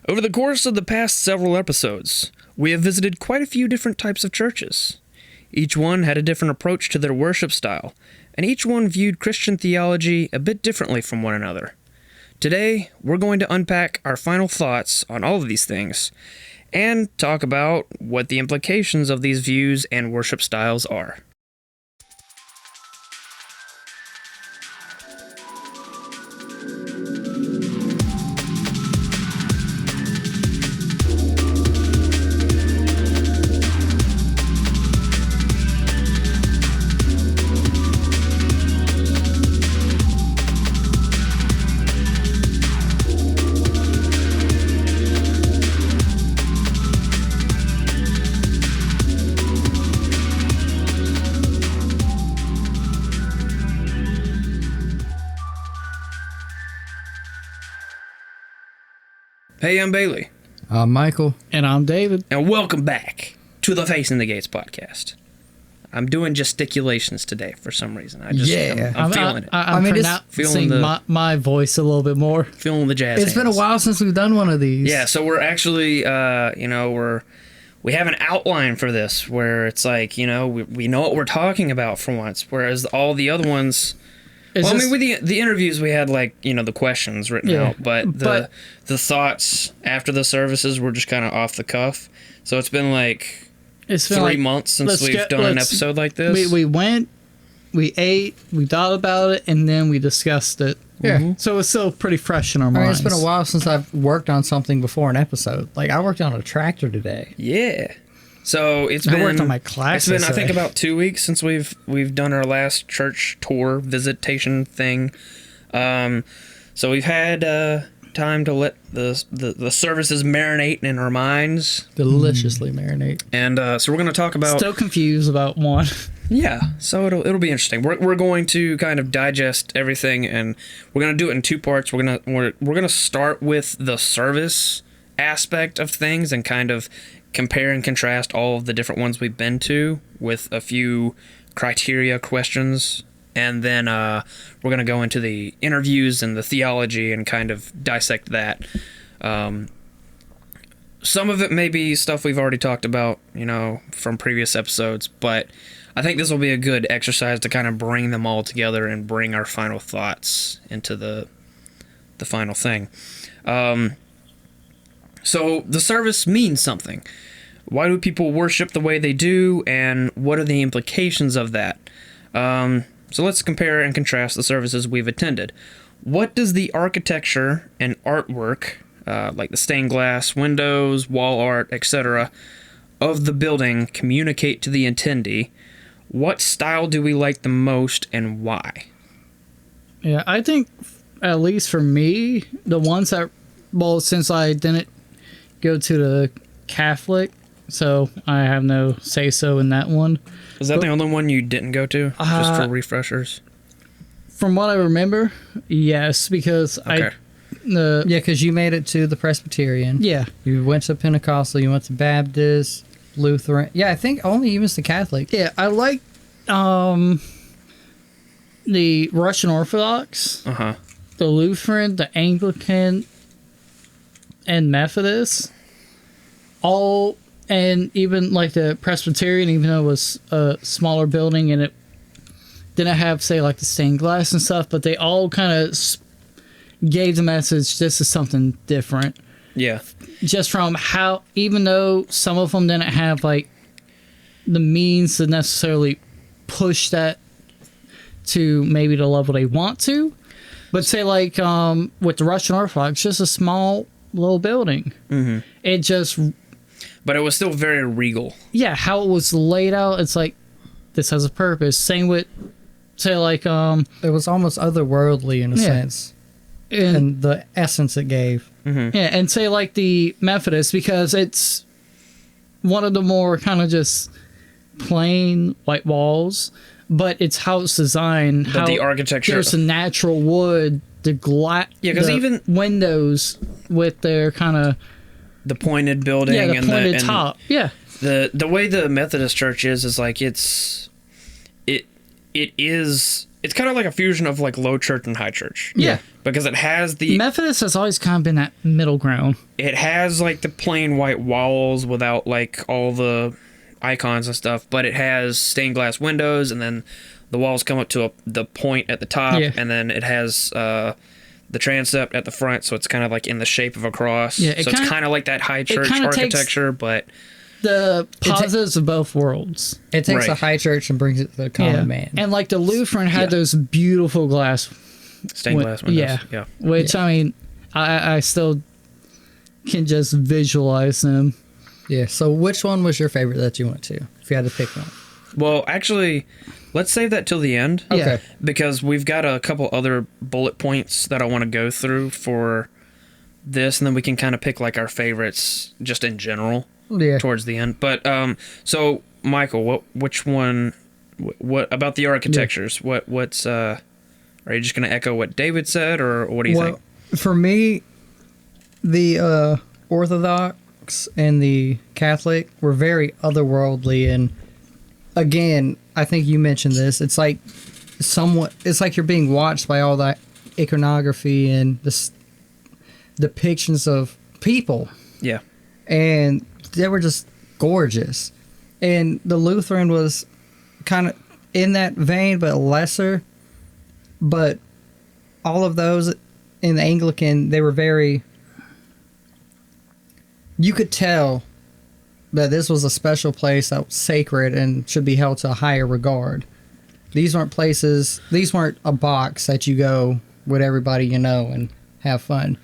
Over the course of the past several episodes, we have visited quite a few different types of churches. Each one had a different approach to their worship style, and each one viewed Christian theology a bit differently from one another. Today, we're going to unpack our final thoughts on all of these things, and talk about what the implications of these views and worship styles are. Hey, I'm Bailey. I'm Michael. And I'm David. And welcome back to the Facing the Gates podcast. I'm doing gesticulations today for some reason. I'm feeling it. I'm pronouncing my voice a little bit more. Feeling the jazz It's hands. been a while since we've done one of these. Yeah, so we're actually, we have an outline for this where it's like, we know what we're talking about for once, whereas all the other ones... with the interviews we had the questions written out, but the thoughts after the services were just kind of off the cuff. So it's been it's 3 months since we've done an episode like this. We went, we ate, we thought about it, and then we discussed it. Yeah. Mm-hmm. So it's still pretty fresh in our minds. It's been a while since I've worked on something before an episode. I worked on a tractor today. Yeah. So I worked on my class. It's been I think about 2 weeks since we've done our last church tour visitation thing. So we've had time to let the services marinate in our minds. Deliciously marinate. And so we're going to talk about... Still confused about one. Yeah, so it'll be interesting. We're going to kind of digest everything, and we're going to do it in two parts. We're gonna start with the service aspect of things and kind of compare and contrast all of the different ones we've been to with a few criteria questions, and then we're going to go into the interviews and the theology and kind of dissect that. Some of it may be stuff we've already talked about, from previous episodes, but I think this will be a good exercise to kind of bring them all together and bring our final thoughts into the final thing. So the service means something. Why do people worship the way they do, and what are the implications of that? So let's compare and contrast the services we've attended. What does the architecture and artwork, like the stained glass windows, wall art, etc., of the building communicate to the attendee? What style do we like the most, and why? Yeah, I think, at least for me, the ones that, since I didn't go to the Catholic, so I have no say-so in that one. Is that the only one you didn't go to? Just for refreshers? From what I remember, yes, because okay. Because you made it to the Presbyterian. Yeah. You went to Pentecostal, you went to Baptist, Lutheran. Yeah, I think only even the Catholic. Yeah, I like the Russian Orthodox, the Lutheran, the Anglican, and Methodist. All, and even the Presbyterian, even though it was a smaller building and it didn't have, say, the stained glass and stuff, but they all kind of gave the message, this is something different. Yeah. Just from how, even though some of them didn't have, the means to necessarily push that to maybe the level they want to, but say, with the Russian Orthodox, just a small little building. Mm-hmm. It just... But it was still very regal. Yeah, how it was laid out, it's this has a purpose. Same with, say, it was almost otherworldly in a sense. And the essence it gave. Mm-hmm. Yeah, and say, the Methodist, because it's one of the more kind of just plain white walls, but it's how it's designed. But the architecture... There's a natural wood, the glass... Yeah, because even... windows with their kind of... The pointed building, the pointed top. Yeah, the way the Methodist Church is it is it's kind of like a fusion of like low church and high church. Yeah. Because it has the Methodist has always kind of been that middle ground. It has like the plain white walls without like all the icons and stuff, but it has stained glass windows, and then the walls come up to the point at the top, and then it has the transept at the front, so it's kind of like in the shape of a cross. Yeah, so it's kind of like that high church architecture, but the positives of both worlds. It takes a high church and brings it to the common man. And like the Lutheran had those beautiful stained glass windows. Yeah. Which, I mean, I still can just visualize them. Yeah. So which one was your favorite that you went to, if you had to pick one? Well, actually, let's save that till the end. Okay. Because we've got a couple other bullet points that I want to go through for this, and then we can kind of pick like our favorites just in general towards the end. But so Michael, which one? What about the architectures? Yeah. What's are you just going to echo what David said, or what do you think? For me, the Orthodox and the Catholic were very otherworldly, and again, I think you mentioned this. It's like it's like you're being watched by all that iconography and the depictions of people. Yeah. And they were just gorgeous. And the Lutheran was kind of in that vein, but lesser. But all of those in the Anglican, they were very... You could tell that this was a special place that was sacred and should be held to a higher regard. These weren't a box that you go with everybody you know and have fun.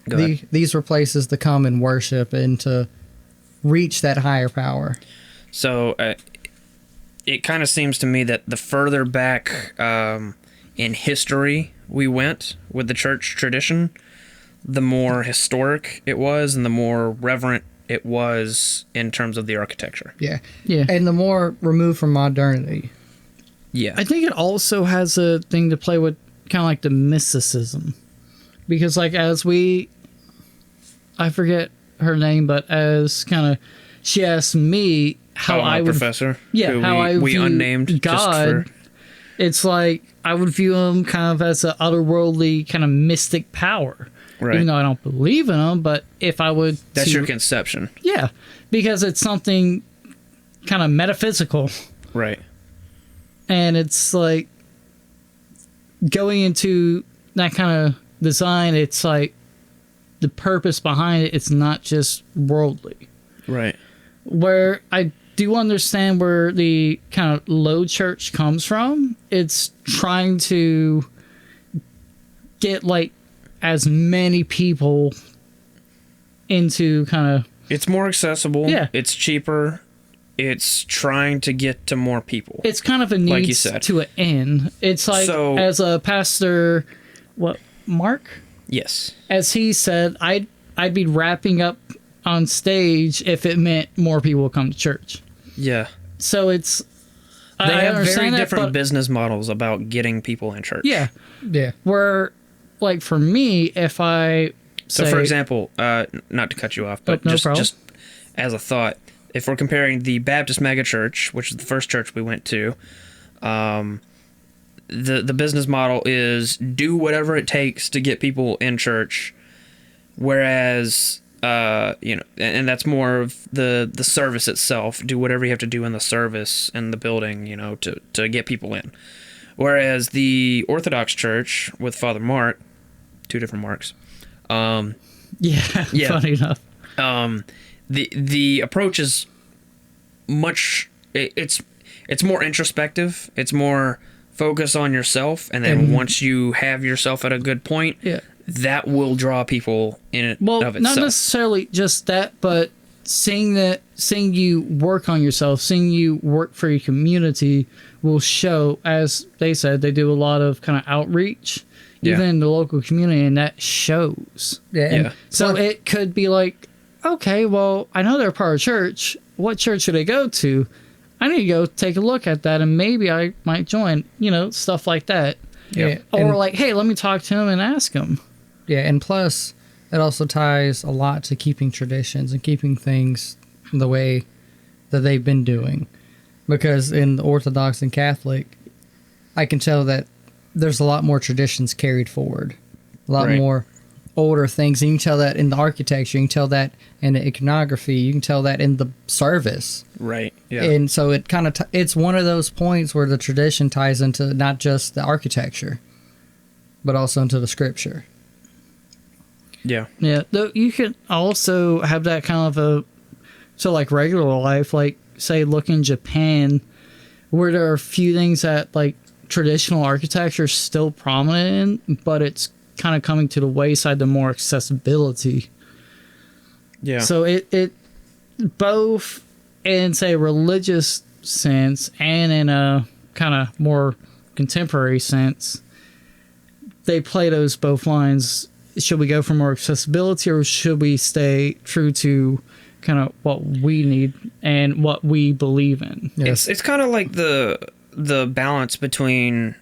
These were places to come and worship and to reach that higher power. So it kind of seems to me that the further back in history we went with the church tradition, the more historic it was and the more reverent it was in terms of the architecture. Yeah. And the more removed from modernity. Yeah. I think it also has a thing to play with kind of like the mysticism. Because like I forget her name, but as kind of, she asked me how I would... Professor. Yeah, how we unnamed God. It's like, I would view him kind of as an otherworldly kind of mystic power. Right. Even though I don't believe in him, but if I would... That's your conception. Yeah, because it's something kind of metaphysical. Right. And it's like, going into that kind of design, it's like, the purpose behind it, it's not just worldly. Right. Where I do understand where the kind of low church comes from. It's trying to get like as many people into kind of... It's more accessible. Yeah. It's cheaper. It's trying to get to more people. It's kind of a need like you said. to an end. It's like, as a pastor, Mark? Yes. As he said, I'd be wrapping up on stage if it meant more people would come to church. Yeah. So it's... They have very different business models about getting people in church. Yeah. Yeah. Where, like, for me, if I So, for example, not to cut you off, but just as a thought, if we're comparing the Baptist megachurch, which is the first church we went to, the business model is do whatever it takes to get people in church, whereas and that's more of the service itself. Do whatever you have to do in the service and the building, to get people in. Whereas the Orthodox Church with Father Mark, two different Marks. Yeah. Funny enough. The approach is much. It's more introspective. It's more focus on yourself, and then once you have yourself at a good point, that will draw people in it of itself. Not necessarily just that, but seeing you work on yourself, seeing you work for your community will show, as they said, they do a lot of kind of outreach, even in the local community, and that shows. So it could be like, okay, well, I know they're part of church. What church should I go to? I need to go take a look at that, and maybe I might join, stuff like that. Or like, hey, let me talk to him and ask him. Yeah, and plus, it also ties a lot to keeping traditions and keeping things the way that they've been doing. Because in the Orthodox and Catholic, I can tell that there's a lot more traditions carried forward, a lot Right. more older things. And you can tell that in the architecture, you can tell that in the iconography, you can tell that in the service. Right. Yeah. And so it kind of it's one of those points where the tradition ties into not just the architecture, but also into the scripture. yeah. Yeah, though you could also have that kind of like regular life, like say look in Japan, where there are a few things that like traditional architecture is still prominent in, but it's kind of coming to the wayside, the more accessibility. Yeah. So it both in say religious sense and in a kind of more contemporary sense, they play those both lines. Should we go for more accessibility, or should we stay true to kind of what we need and what we believe in? Yes. It's kind of like the balance between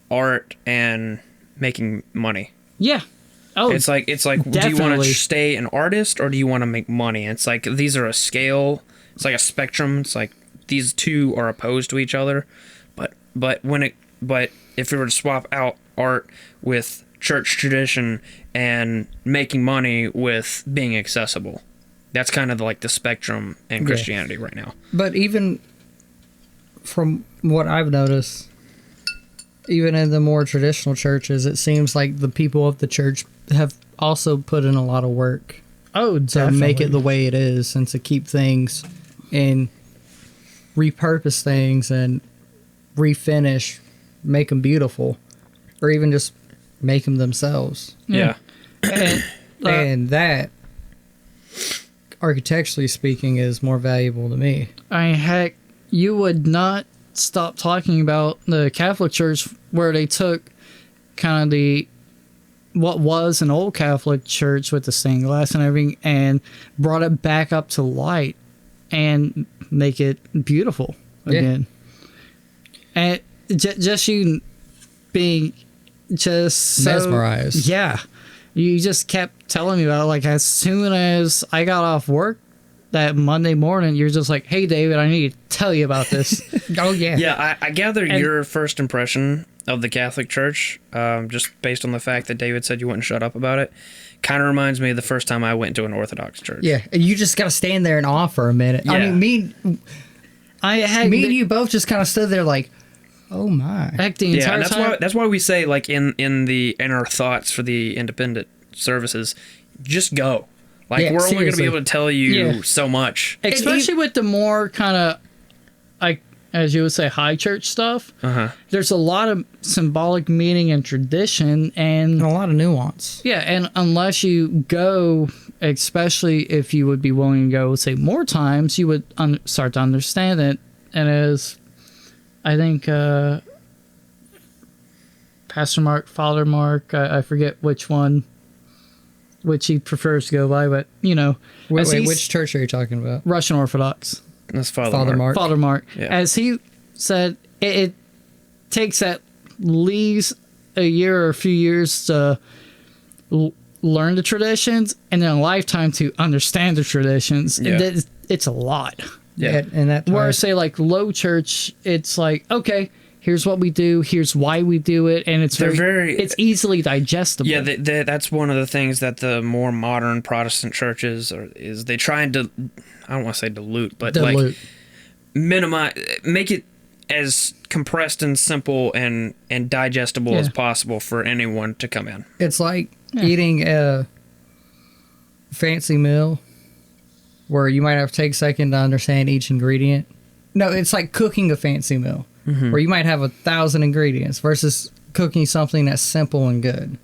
art and making money. Yeah. Oh, It's like do you want definitely. to stay an artist or do you want to make money? It's like these are a scale. It's like a spectrum. It's like these two are opposed to each other. But if we were to swap out art with church tradition and making money with being accessible, that's kind of like the spectrum in Christianity right now. But even from what I've noticed, even in the more traditional churches, it seems like the people of the church have also put in a lot of work Oh, to definitely. make it the way it is and to keep things and repurpose things and refinish, make them beautiful, or even just make them themselves. Yeah. And, And that, architecturally speaking, is more valuable to me. I mean, heck, you would not stop talking about the Catholic Church, where they took kind of what was an old Catholic church with the stained glass and everything and brought it back up to light and make it beautiful again. And just you being just so Mesmerized. Yeah. You just kept telling me about it. Like, as soon as I got off work that Monday morning, you're just like, hey, David, I need to tell you about this. Oh, yeah. Yeah, I gather your first impression of the Catholic Church, just based on the fact that David said you wouldn't shut up about it, kind of reminds me of the first time I went to an Orthodox church. Yeah, and you just got to stand there and awe for a minute. I Yeah. mean, I had me and you both just kind of stood there like, oh my. heck, the Yeah, entire and time. that's why we say, like, in our thoughts for the independent services, just go. Like, Yeah, we're only going to be seriously. able to tell you Yeah. so much. Especially with the more kind of, like, as you would say, high church stuff. There's a lot of symbolic meaning and tradition, and And a lot of nuance. yeah, and unless you go, especially if you would be willing to go, say, more times, you would start to understand it. And as I think Pastor Mark, Father Mark, I forget which he prefers to go by, but you know, Wait, as he's which church are you talking about? Russian Orthodox. That's Father Mark. Father Mark, Yeah. as he said, it takes at least a year or a few years to learn the traditions, and then a lifetime to understand the traditions. Yeah. And it's a lot. Yeah. And that Where I ties- say like low church, it's like, okay, here's what we do, here's why we do it, and it's it's easily digestible. Yeah, that's one of the things that the more modern Protestant churches is they try and I don't want to say dilute, but like minimize, make it as compressed and simple and digestible as possible for anyone to come in. It's like eating a fancy meal where you might have to take a second to understand each ingredient. No, it's like cooking a fancy meal where you might have 1,000 ingredients versus cooking something that's simple and good.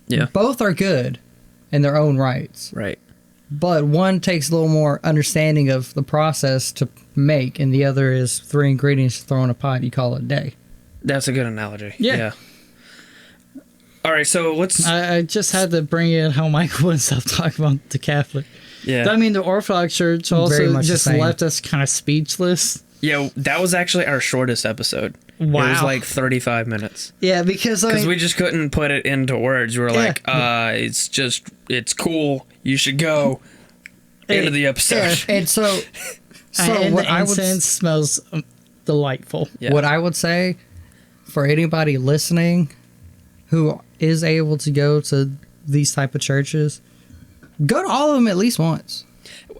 Yeah. Both are good in their own rights, Right. but one takes a little more understanding of the process to make, and the other is 3 ingredients to throw in a pot. You call it a day. That's a good analogy. Yeah. All right, so let's. I just had to bring in how Michael wouldn't stop talking about the Catholic. Yeah. I mean, the Orthodox Church Very also much the just same. left us kind of speechless. Yeah, that was actually our shortest episode. Wow. It was like 35 minutes. Yeah, because Because we just couldn't put it into words. We were like, it's cool. You should go. End of the episode. And so and what the I would incense smells delightful. Yeah. what I would say for anybody listening who is able to go to these type of churches, go to all of them at least once.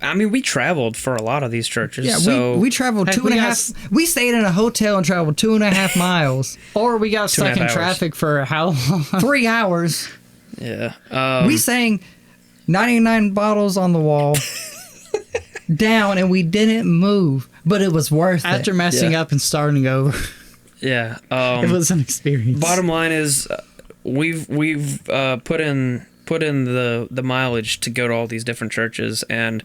I mean, we traveled for a lot of these churches. Yeah, so we traveled Heck, 2.5. We stayed in a hotel and traveled 2.5 miles, Or we got stuck 2.5 in hours. traffic for how long? 3 hours. yeah. We sang 99 bottles on the wall down, and we didn't move, but it was worth After it. messing Yeah. up and starting over, Yeah. it was an experience. Bottom line is, we've put in the mileage to go to all these different churches, and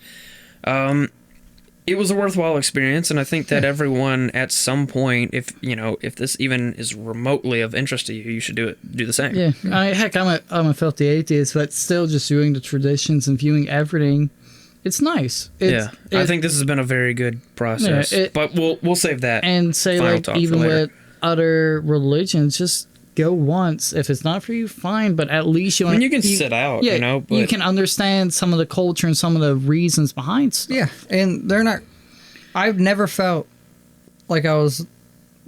it was a worthwhile experience. And I think that everyone at some point, if this even is remotely of interest to you, you should do the same. Yeah, heck, I'm a filthy atheist, but still, just viewing the traditions and viewing everything, it's nice. I think this has been a very good process. Yeah, but we'll save that. and say final like talk for even later. with other religions, just go once. If it's not for you, fine. But at least I mean, you can sit out. Yeah, But you can understand some of the culture and some of the reasons behind stuff. Yeah, and they're not. I've never felt like I was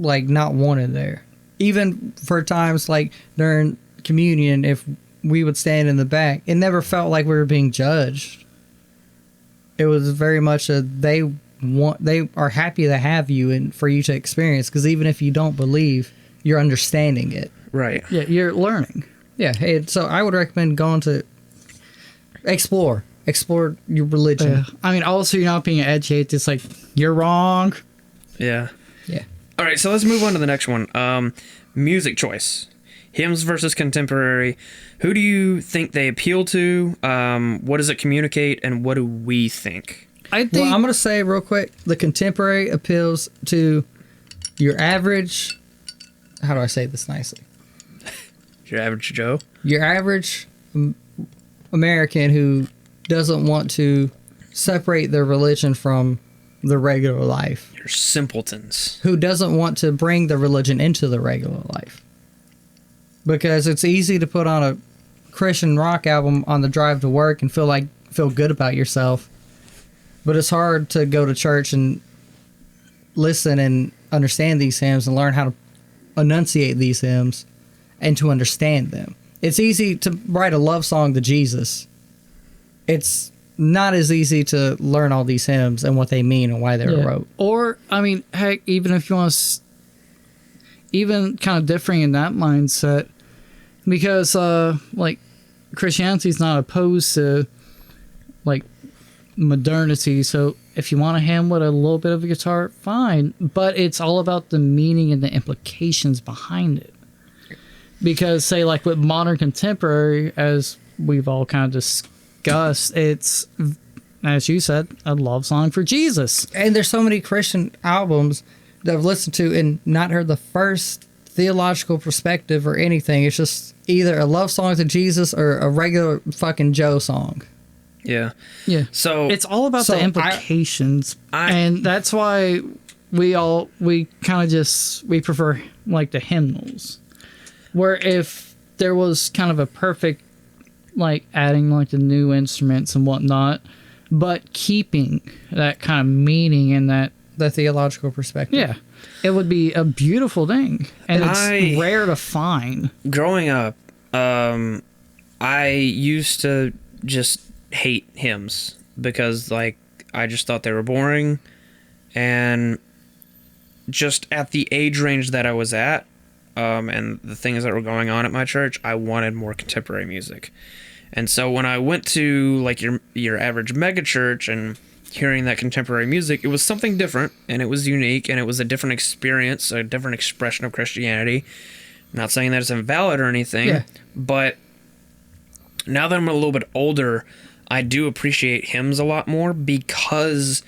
like not wanted there. Even for times like during communion, if we would stand in the back, it never felt like we were being judged. It was very much they are happy to have you and for you to experience, because even if you don't believe, you're understanding it. right. Yeah, you're learning. Yeah, so I would recommend going to explore your religion. Yeah. I mean, also you're not being educated. It's like you're wrong. Yeah. Yeah. All right, so let's move on to the next one. Music choice. Hymns versus contemporary. Who do you think they appeal to? What does it communicate? And what do we think? I think Well, I'm going to say real quick, the contemporary appeals to your average, how do I say this nicely? Your average Joe? Your average American who doesn't want to separate their religion from the regular life, Your simpletons. who doesn't want to bring the religion into the regular life. Because it's easy to put on a Christian rock album on the drive to work and feel good about yourself. But it's hard to go to church and listen and understand these hymns and learn how to enunciate these hymns and to understand them. It's easy to write a love song to Jesus. It's not as easy to learn all these hymns and what they mean and why they were wrote. Or, I mean, heck, even if you want to, even kind of differing in that mindset, because, like, Christianity is not opposed to, like, modernity. So if you want a hymn with a little bit of a guitar, fine. But it's all about the meaning and the implications behind it. Because, say, like, with modern contemporary, as we've all kind of discussed, it's, as you said, a love song for Jesus. And there's so many Christian albums that I've listened to and not heard the first theological perspective or anything. It's just either a love song to Jesus or a regular fucking Joe song. Yeah. Yeah. So It's all about So the implications. And that's why we prefer, like, the hymnals. Where if there was kind of a perfect, like, adding, like, the new instruments and whatnot, but keeping that kind of meaning and that, The theological perspective. yeah, it would be a beautiful thing. And it's I- rare to find. growing up, I used to just hate hymns because, like, I just thought they were boring, and just at the age range that I was at, and the things that were going on at my church, I wanted more contemporary music. And so when I went to, like, your average mega church and hearing that contemporary music, it was something different, and it was unique, and it was a different experience, a different expression of Christianity. Not saying that it's invalid or anything, Yeah. but now that I'm a little bit older, I do appreciate hymns a lot more because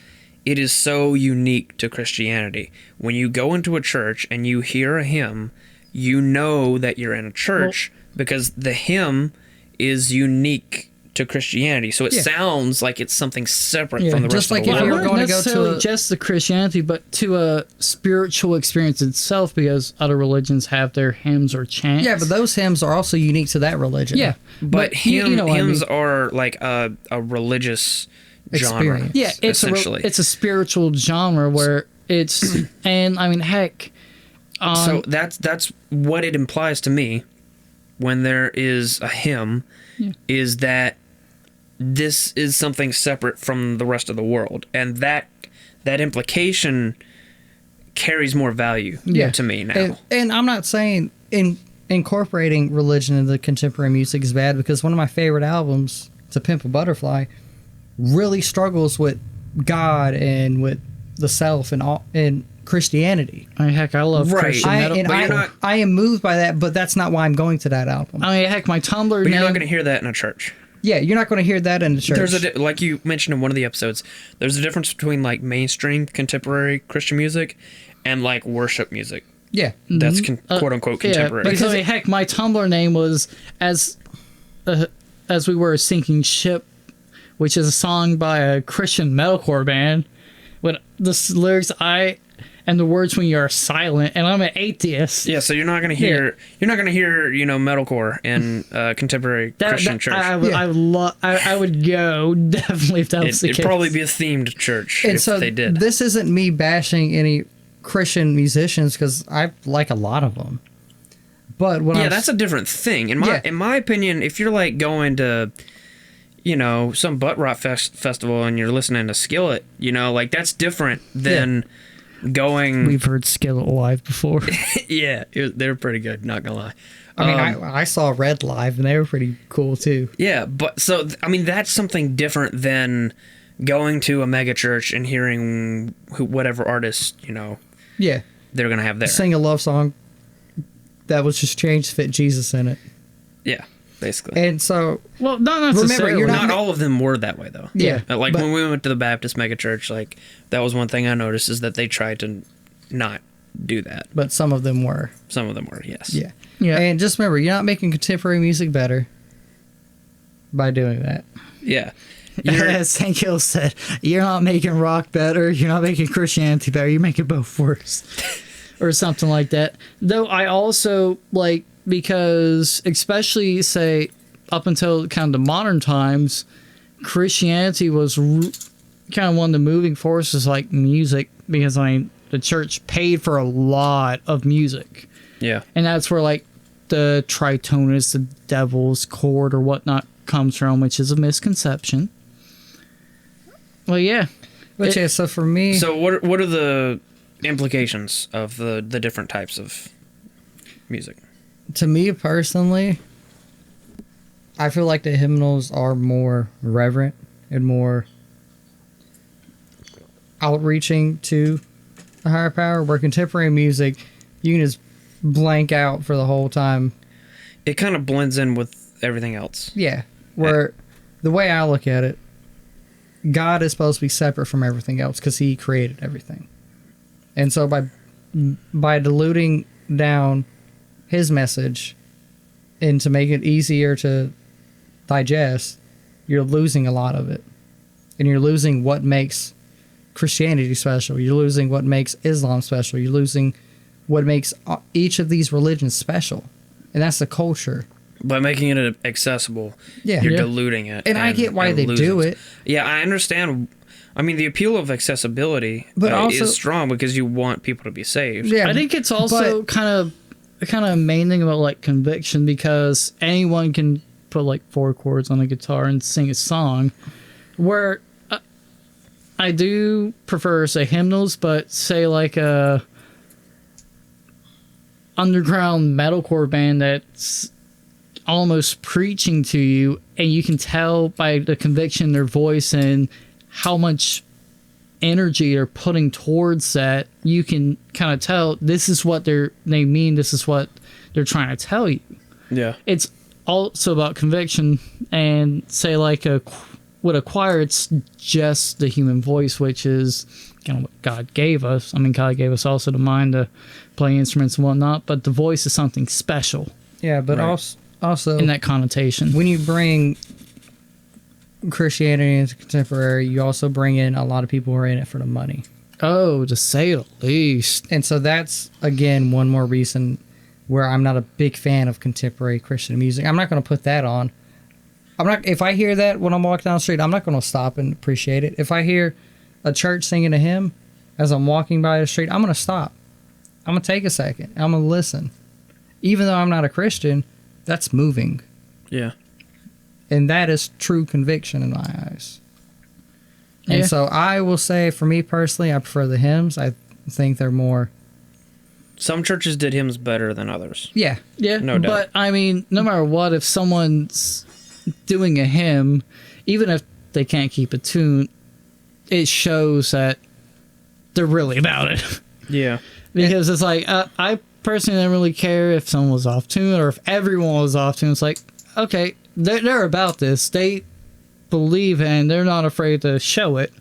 it is so unique to Christianity. When you go into a church and you hear a hymn, you know that you're in a church because the hymn is unique to Christianity. So it sounds like it's something separate from the just rest like of the if world. you were going to go to necessarily a- just the Christianity, but to a spiritual experience itself, because other religions have their hymns or chants. Yeah, but those hymns are also unique to that religion. yeah, But you know what I mean. hymns are like a religious genre. Experience. Yeah, it's essentially. it's a spiritual genre where it's and I mean, heck, So that's what it implies to me when there is a hymn, is that this is something separate from the rest of the world, and that implication carries more value to me now. And I'm not saying incorporating religion into contemporary music is bad, because one of my favorite albums, To Pimp a Butterfly, really struggles with God and with the self and Christianity. I mean, heck, I love Christian metal. I am moved by that, but that's not why I'm going to that album. I mean, heck, my Tumblr But name... you're not going to hear that in a church. Yeah, you're not going to hear that in the church. There's like you mentioned in one of the episodes, there's a difference between like mainstream contemporary Christian music and like worship music. Yeah. That's quote unquote contemporary. Yeah, because I mean, heck, my Tumblr name was As We Were a Sinking Ship, which is a song by a Christian metalcore band. With the lyrics, and the words when you're silent, and I'm an atheist. Yeah, so you're not gonna hear metalcore in contemporary Christian church. I would go definitely if that was the case. It'd probably be a themed church if they did. This isn't me bashing any Christian musicians, because I like a lot of them. But that's a different thing. In my opinion, if you're like going to some butt rock festival and you're listening to Skillet, like that's different than going. We've heard Skillet live before. Yeah, they're pretty good, not gonna lie. I mean, I saw Red live and they were pretty cool too. Yeah, but so I mean that's something different than going to a mega church and hearing whatever artist they're gonna have there. Sing a love song that was just changed to fit Jesus in it. Yeah. Basically. And so, well, not necessarily. Remember, not all of them were that way, though. Yeah. Like when we went to the Baptist megachurch, like that was one thing I noticed, is that they tried to not do that. But some of them were. Some of them were, yes. Yeah. Yeah. And just remember, you're not making contemporary music better by doing that. Yeah. As St. Gill said, you're not making rock better. You're not making Christianity better. You're making both worse. Or something like that. Though I also like, because especially say up until kind of the modern times, Christianity was kind of one of the moving forces like music, because I mean the church paid for a lot of music. Yeah. And that's where like the tritonus, the devil's chord or whatnot comes from, which is a misconception. Well, yeah. But so for me, so what are the implications of the different types of music? To me personally, I feel like the hymnals are more reverent and more outreaching to a higher power, where contemporary music, you can just blank out for the whole time. It kind of blends in with everything else. Yeah. Where the way I look at it, God is supposed to be separate from everything else because he created everything. And so by diluting down his message and to make it easier to digest, you're losing a lot of it. And you're losing what makes Christianity special. You're losing what makes Islam special. You're losing what makes each of these religions special. And that's the culture. By making it accessible, you're diluting it. And I get why they do it. Yeah, I understand. I mean, the appeal of accessibility is strong because you want people to be saved. Yeah, I think it's also kind of a main thing about like conviction, because anyone can put like 4 chords on a guitar and sing a song. Where I do prefer, say, hymnals, but say like a underground metalcore band that's almost preaching to you, and you can tell by the conviction in their voice and how much energy they're putting towards that, you can kind of tell this is what they mean, this is what they're trying to tell you. Yeah. It's also about conviction, and say like with a choir, it's just the human voice, which is kind of what God gave us. I mean, God gave us also the mind to play instruments and whatnot, but the voice is something special. Yeah, but also in that connotation. When you bring Christianity into contemporary, you also bring in a lot of people who are in it for the money. Oh, to say the least. And so that's, again, one more reason where I'm not a big fan of contemporary Christian music. I'm not going to put that on. If I hear that when I'm walking down the street, I'm not going to stop and appreciate it. If I hear a church singing a hymn as I'm walking by the street, I'm going to stop. I'm going to take a second. I'm going to listen. Even though I'm not a Christian, that's moving. Yeah. And that is true conviction in my eyes. And Yeah. so I will say, for me personally, I prefer the hymns. I think they're more... Some churches did hymns better than others. Yeah. Yeah, No doubt. but I mean, no matter what, if someone's doing a hymn, even if they can't keep a tune, it shows that they're really about it. Yeah. Because it's like, I personally don't really care if someone was off tune or if everyone was off tune. It's like, okay, they're about this. They believe and they're not afraid to show it.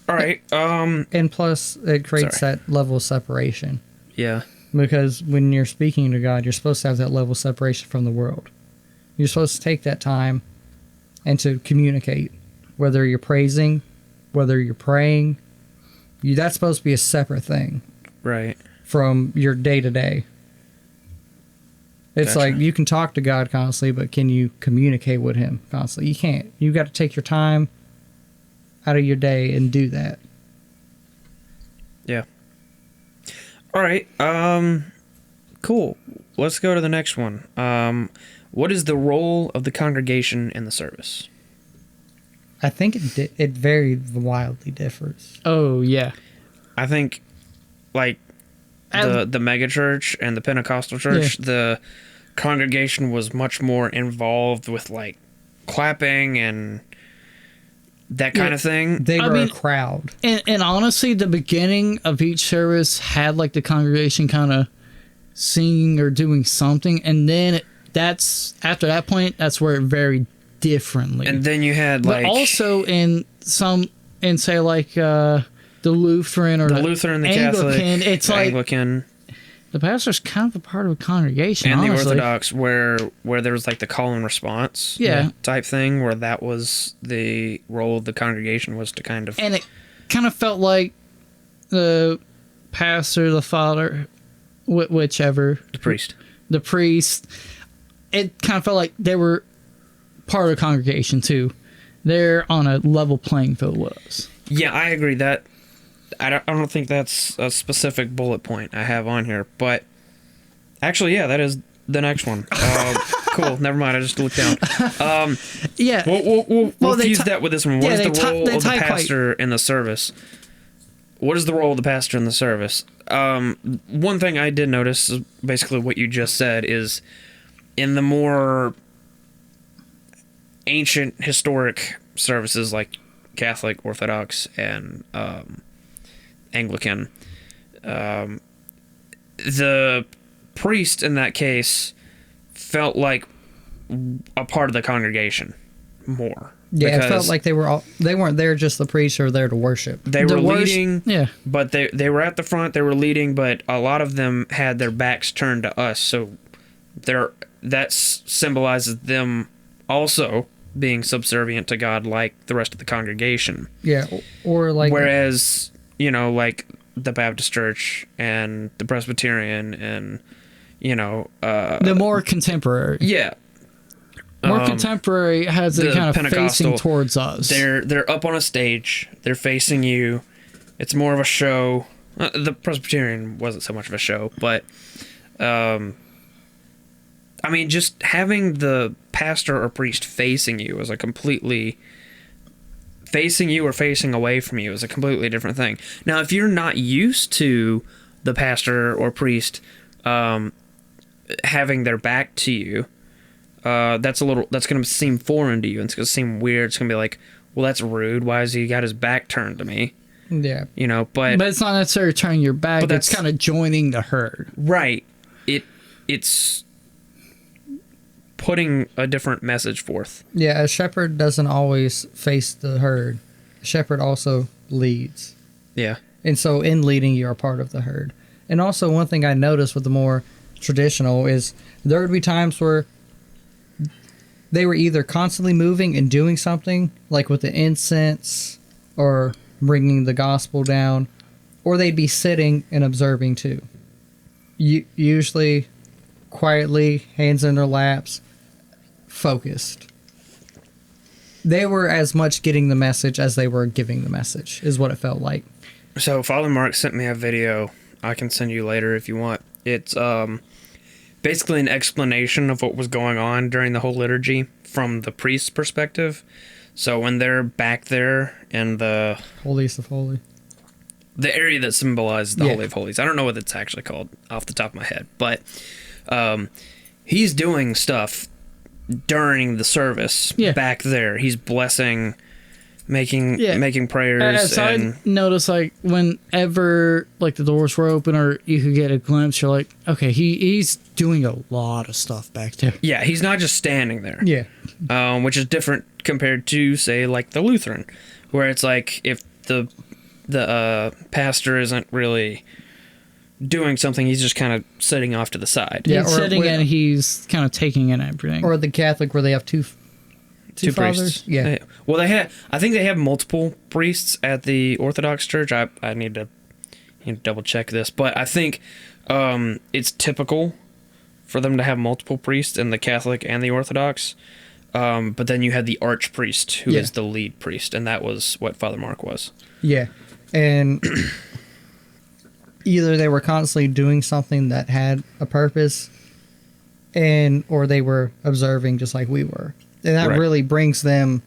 All right. And plus, it creates Sorry. that level of separation. Yeah. Because when you're speaking to God, you're supposed to have that level of separation from the world. You're supposed to take that time and to communicate. Whether you're praising, whether you're praying, that's supposed to be a separate thing Right. from your day-to-day. It's Gotcha. like you can talk to God constantly, but can you communicate with Him constantly? You can't. You got to take your time out of your day and do that. Yeah. All right. Cool. Let's go to the next one. What is the role of the congregation in the service? I think it very wildly differs. Oh, yeah. I think, like, the mega church and the Pentecostal church, the congregation was much more involved with, like, clapping and that kind of thing. They I were mean, a crowd. And honestly, the beginning of each service had like the congregation kind of singing or doing something, and then after that point, that's where it varied differently. And then you had, but like... also in say like the Lutheran or the Lutheran, the Anglican, Catholic, it's the like Anglican, the pastor's kind of a part of a congregation, and honestly. the Orthodox, where there was like the call and response type thing, where that was the role of the congregation, was to kind of... And it kind of felt like the pastor, the father, whichever, the priest. the priest, it kind of felt like they were part of the congregation too. They're on a level playing field with us. Yeah, I agree that... I don't think that's a specific bullet point I have on here, but actually, yeah, that is the next one. Cool. Never mind. I just looked down. Yeah. We'll fuse that with this one. What is the role of the tie pastor in the service? What is the role of the pastor in the service? One thing I did notice is basically what you just said is in the more ancient historic services like Catholic, Orthodox, and Anglican, the priest in that case felt like a part of the congregation more. Yeah, it felt like they weren't there just the priests were there to worship. They were leading, but they were at the front, they were leading, but a lot of them had their backs turned to us, so that symbolizes them also being subservient to God like the rest of the congregation. Yeah, or like... Whereas, like the Baptist church and the Presbyterian and, the more contemporary. Yeah. More contemporary has it kind of facing towards us. They're up on a stage. They're facing you. It's more of a show. The Presbyterian wasn't so much of a show, but I mean, just having the pastor or priest facing you is a completely... Facing you or facing away from you is a completely different thing. Now, if you're not used to the pastor or priest having their back to you, that's going to seem foreign to you. It's going to seem weird. It's going to be like, well, that's rude. Why has he got his back turned to me? Yeah. But it's not necessarily turning your back. But it's kind of joining the herd. Right. It's putting a different message forth. Yeah, a shepherd doesn't always face the herd. A shepherd also leads. Yeah. And so in leading, you're a part of the herd. And also one thing I noticed with the more traditional is there would be times where they were either constantly moving and doing something, like with the incense or bringing the gospel down, or they'd be sitting and observing too. Usually quietly, hands in their laps, focused. They were as much getting the message as they were giving the message, is what it felt like. So Father Mark sent me a video. I can send you later if you want. It's basically an explanation of what was going on during the whole liturgy from the priest's perspective. So when they're back there in the Holiest of Holy. The area that symbolizes the Holy of Holies. I don't know what it's actually called off the top of my head, but he's doing stuff during the service back there. He's blessing, making prayers. I noticed, like, whenever, like, the doors were open or you could get a glimpse, you're like, okay, he's doing a lot of stuff back there. Yeah, he's not just standing there. Yeah. Which is different compared to, say, like the Lutheran, where it's like if the pastor isn't really doing something, he's just kind of sitting off to the side. Yeah, he's sitting and he's kind of taking in everything. Or the Catholic where they have two fathers. Priests. Yeah. Well, I think they have multiple priests at the Orthodox Church. I need to double check this, but I think it's typical for them to have multiple priests in the Catholic and the Orthodox. But then you had the archpriest, who is the lead priest, and that was what Father Mark was. Yeah. And either they were constantly doing something that had a purpose, or they were observing just like we were. And that really brings them,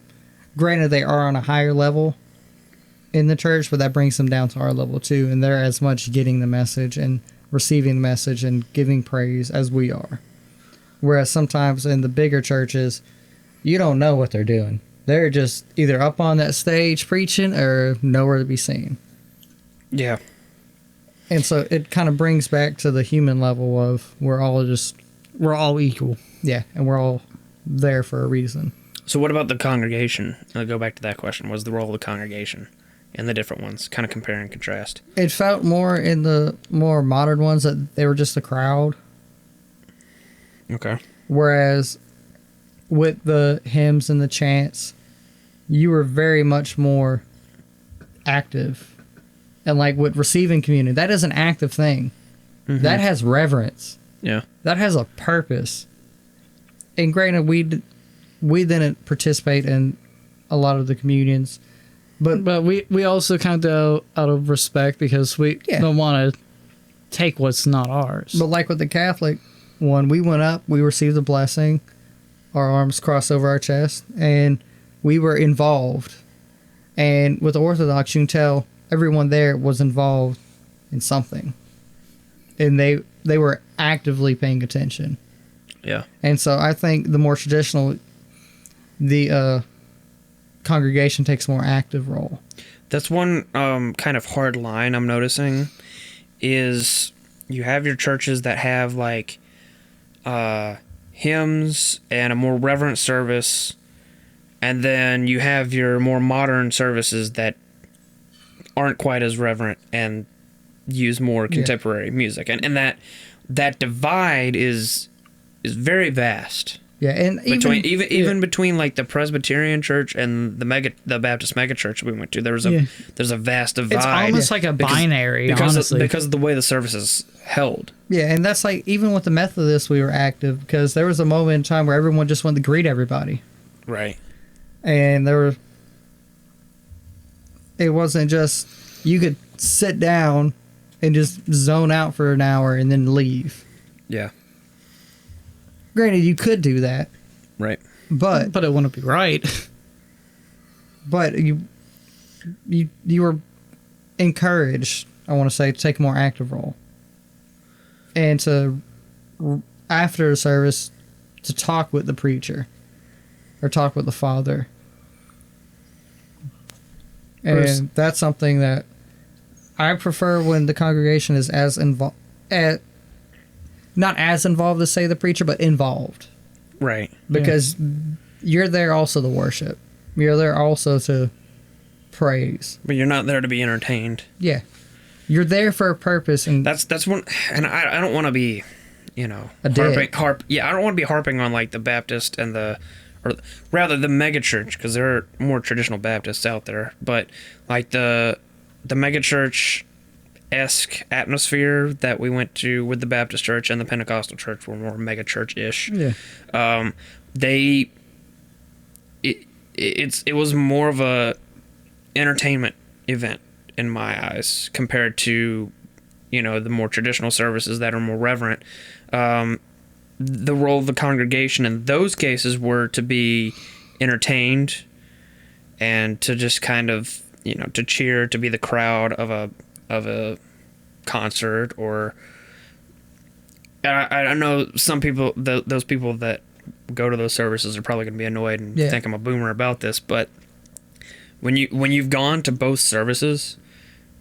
granted they are on a higher level in the church, but that brings them down to our level too. And they're as much getting the message and receiving the message and giving praise as we are. Whereas sometimes in the bigger churches, you don't know what they're doing. They're just either up on that stage preaching or nowhere to be seen. Yeah. And so it kind of brings back to the human level of we're all equal. Yeah, and we're all there for a reason. So what about the congregation? I'll go back to that question. What's the role of the congregation and the different ones? Kind of compare and contrast. It felt more in the more modern ones that they were just a crowd. Okay. Whereas with the hymns and the chants, you were very much more active. And like with receiving communion, that is an active thing. Mm-hmm. That has reverence. Yeah. That has a purpose. And granted, we didn't participate in a lot of the communions. But we also kind of out of respect because we don't want to take what's not ours. But like with the Catholic one, we went up, we received the blessing, our arms crossed over our chest, and we were involved. And with the Orthodox, you can tell everyone there was involved in something. And they were actively paying attention. Yeah. And so I think the more traditional, the congregation takes a more active role. That's one kind of hard line I'm noticing is you have your churches that have like hymns and a more reverent service, and then you have your more modern services that aren't quite as reverent and use more contemporary music. And that divide is very vast. Yeah, and even between like the Presbyterian church and the Baptist megachurch we went to, there's a vast divide. It's almost like a binary, honestly, because of the way the service is held. Yeah, and that's like even with the Methodists, we were active because there was a moment in time where everyone just wanted to greet everybody. Right. And it wasn't just you could sit down and just zone out for an hour and then leave. Yeah. Granted, you could do that. Right. But it wouldn't be right. But you were encouraged, I want to say, to take a more active role. And to, after the service, to talk with the preacher. Or talk with the father. And that's something that I prefer when the congregation is as involved, not as involved as say the preacher, but involved. Right. Because you're there also to worship. You're there also to praise. But you're not there to be entertained. Yeah. You're there for a purpose, and that's one. And I don't want to be, a I don't want to be harping on like the Baptist and or rather the megachurch, because there are more traditional Baptists out there. But like the megachurch-esque atmosphere that we went to with the Baptist church and the Pentecostal church were more megachurch-ish. Yeah. It was more of a entertainment event in my eyes compared to, the more traditional services that are more reverent. The role of the congregation in those cases were to be entertained and to just kind of, to cheer, to be the crowd of a concert. Or I know some people, those people that go to those services are probably going to be annoyed and think I'm a boomer about this, but when you've gone to both services,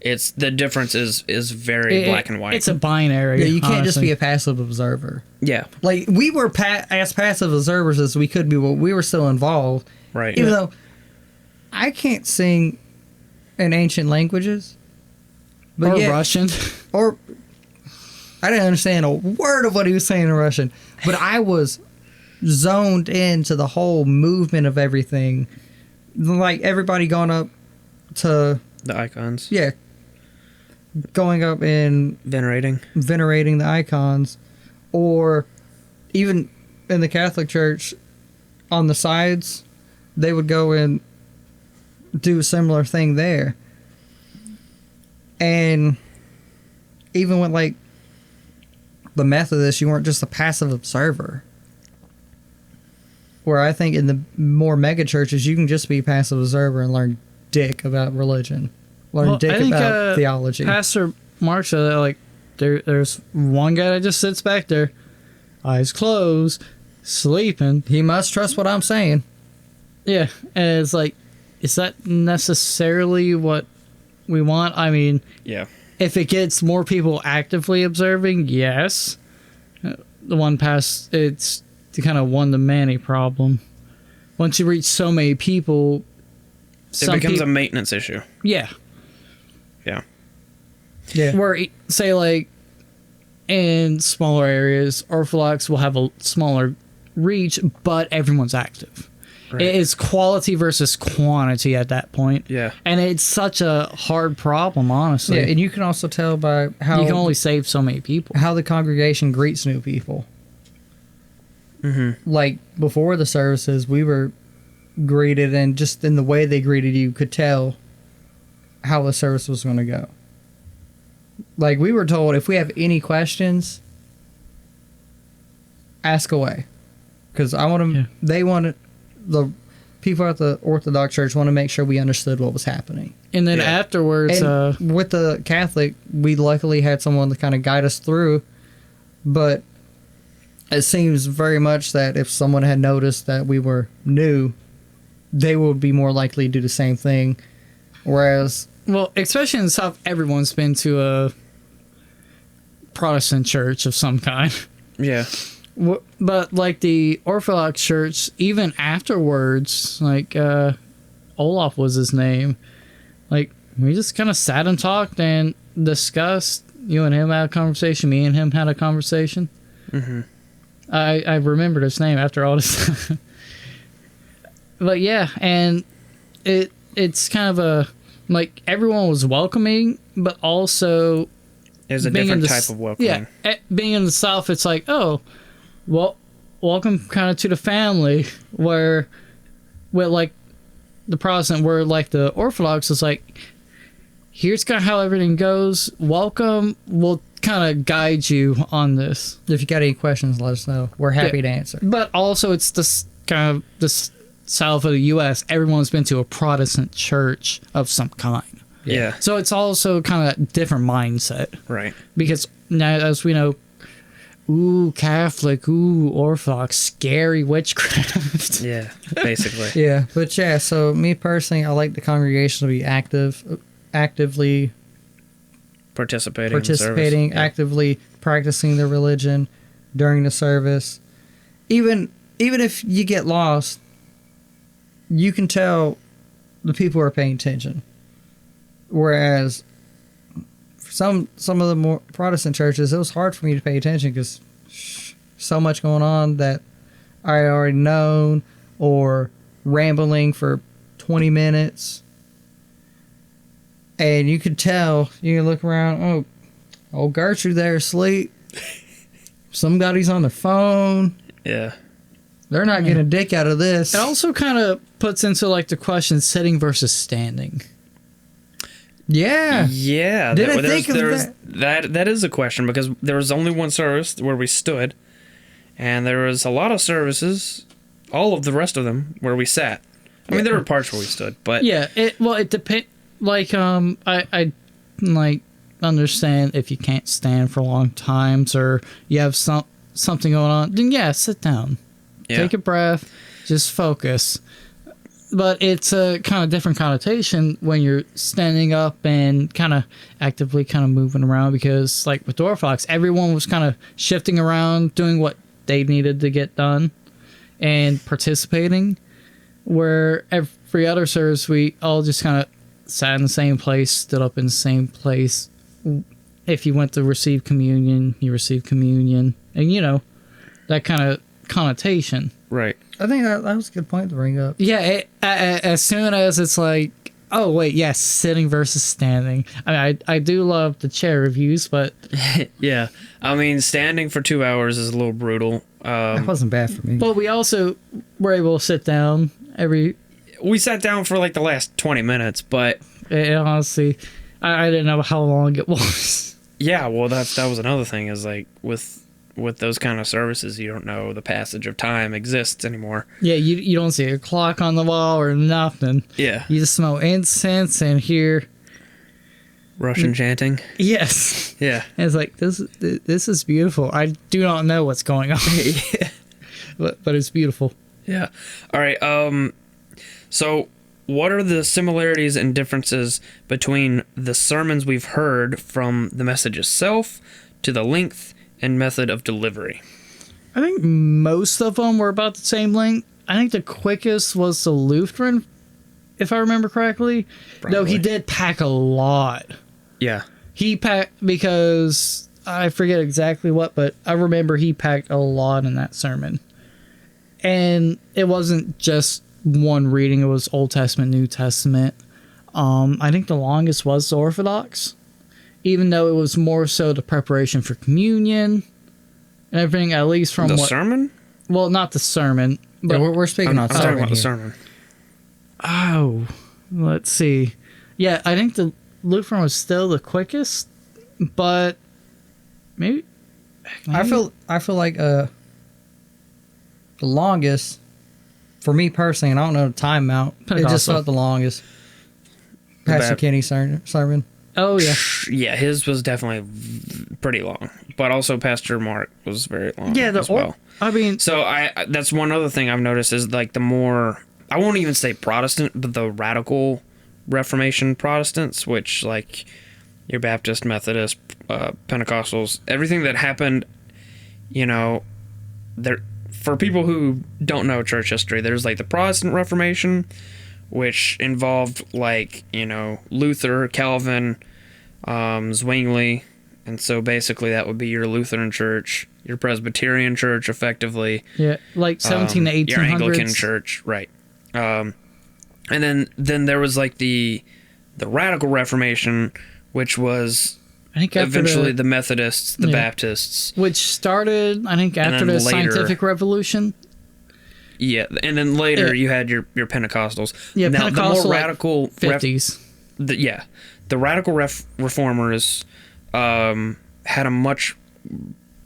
the difference is very black and white. It's a binary. Yeah, you can't honestly. just be a passive observer. Yeah. Like, we were as passive observers as we could be, but we were still involved. Right. Even though I can't sing in ancient languages. Or Russian. Or I didn't understand a word of what he was saying in Russian, but I was zoned into the whole movement of everything. Like, everybody going up to... The icons. Yeah. Going up and... Venerating the icons. Or even in the Catholic Church, on the sides, they would go and do a similar thing there. And even with, like, the Methodists, you weren't just a passive observer. Where I think in the more mega churches, you can just be a passive observer and learn dick about religion. Learn dick about theology. Pastor Mark said that, like, there's one guy that just sits back there, eyes closed, sleeping. He must trust what I'm saying. Yeah, and it's like, is that necessarily what we want? I mean, Yeah. if it gets more people actively observing, yes. The one past, it's the kind of one-to-many problem. Once you reach so many people, It becomes a maintenance issue. Yeah. Yeah. Yeah. Where, say, like, in smaller areas, Orthodox will have a smaller reach, but everyone's active. Right. It is quality versus quantity at that point. Yeah. And it's such a hard problem, honestly. Yeah, and you can also tell by how you can only save so many people. how the congregation greets new people. Mm-hmm. Like, before the services, we were greeted, and just in the way they greeted you could tell how the service was going to go. Like, we were told, if we have any questions, ask away. Because they wanted, the people at the Orthodox Church want to make sure we understood what was happening. And then afterwards... And with the Catholic, we luckily had someone to kind of guide us through, but it seems very much that if someone had noticed that we were new, they would be more likely to do the same thing. Whereas... Well, especially in the South, everyone's been to a Protestant church of some kind. Yeah. But, like, the Orthodox Church, even afterwards, like, Olaf was his name, like, we just kind of sat and talked and discussed. You and him had a conversation. Me and him had a conversation. Mm-hmm. I remembered his name after all this. But, yeah, and it's kind of a... Like, everyone was welcoming, but also... There's a different type of welcoming. Yeah, being in the South, it's like, oh, well, welcome kind of to the family, where, with, like, the Protestant, where, like, the Orthodox is like, here's kind of how everything goes, welcome, we'll kind of guide you on this. If you got any questions, let us know. We're happy to answer. But also, it's this kind of this South of the U.S., everyone's been to a Protestant church of some kind. Yeah. So it's also kind of a different mindset. Right. Because now, as we know, ooh, Catholic, ooh, Orthodox, scary witchcraft. Yeah, basically. Yeah, but yeah, so me personally, I like the congregation to be actively Participating in the service. Yeah. actively practicing their religion during the service. Even if you get lost, you can tell the people are paying attention. Whereas some of the more Protestant churches, it was hard for me to pay attention because so much going on that I already known, or rambling for 20 minutes. And you could tell, you can look around, oh, old Gertrude there asleep. Somebody's on their phone. Yeah. They're not getting a dick out of this. It also kind of puts into, like, the question sitting versus standing. Yeah. Yeah, Didn't think of that is a question, because there was only one service where we stood, and there was a lot of services, all of the rest of them, where we sat. I mean, there were parts where we stood, but Yeah, it depends. Like, I like understand if you can't stand for long times or you have something going on, then yeah, sit down, take a breath, just focus. But it's a kind of different connotation when you're standing up and kind of actively kind of moving around, because like with Orthodox, everyone was kind of shifting around, doing what they needed to get done and participating, where every other service we all just kind of sat in the same place, stood up in the same place. If you went to receive communion, you received communion, and you know, that kind of connotation. right. I think that was a good point to bring up. Yeah, as soon as it's like, oh wait, yes, sitting versus standing. I mean, I do love the chair reviews, but Yeah, I mean, standing for 2 hours is a little brutal. That wasn't bad for me. but we also were able to sit down We sat down for like the last 20 minutes, but and honestly, I didn't know how long it was. yeah, well, that was another thing, is like with those kind of services, you don't know the passage of time exists anymore. Yeah, you don't see a clock on the wall or nothing. Yeah, You just smell incense and hear Russian chanting. yes. Yeah, And it's like this is beautiful. I do not know what's going on, yeah, but it's beautiful. yeah. All right. So what are the similarities and differences between the sermons we've heard, from the message itself to the length and method of delivery? I think most of them were about the same length. I think the quickest was the Lutheran, if I remember correctly. No, he Probably. did pack a lot. Yeah. He packed, because I forget exactly what, but I remember he packed a lot in that sermon. And it wasn't just one reading, it was Old Testament, New Testament. I think the longest was the Orthodox, even though it was more so the preparation for communion and everything, at least from The what... sermon? Well, not the sermon, But but... we're speaking on I'm talking sermon about the here. sermon. Oh, let's see. Yeah, I think the Lutheran was still the quickest, but maybe... I feel like the longest for me personally, and I don't know the time amount. It just Pentecostal. felt the longest. Pastor Bap- Kenny's sermon. Oh, yeah. Yeah, his was definitely pretty long, but also Pastor Mark was very long. Yeah, as well. I mean... So that's one other thing I've noticed, is like the more, I won't even say Protestant, but the radical Reformation Protestants, which like your Baptist, Methodist, Pentecostals, everything that happened, you know, there, for people who don't know church history, there's like the Protestant Reformation, which involved like, you know, Luther, Calvin, Zwingli, and so basically that would be your Lutheran church, your Presbyterian church, effectively. Yeah, like 17 to 1800s. Your Anglican church, right. And then there was like the Radical Reformation, which was I think after eventually the Methodists, the Yeah. Baptists. which started, I think, after then the later- scientific revolution. Yeah, and then later Yeah. you had your Pentecostals. Yeah, now, Pentecostal, the more like, radical 50s. the radical reformers had a much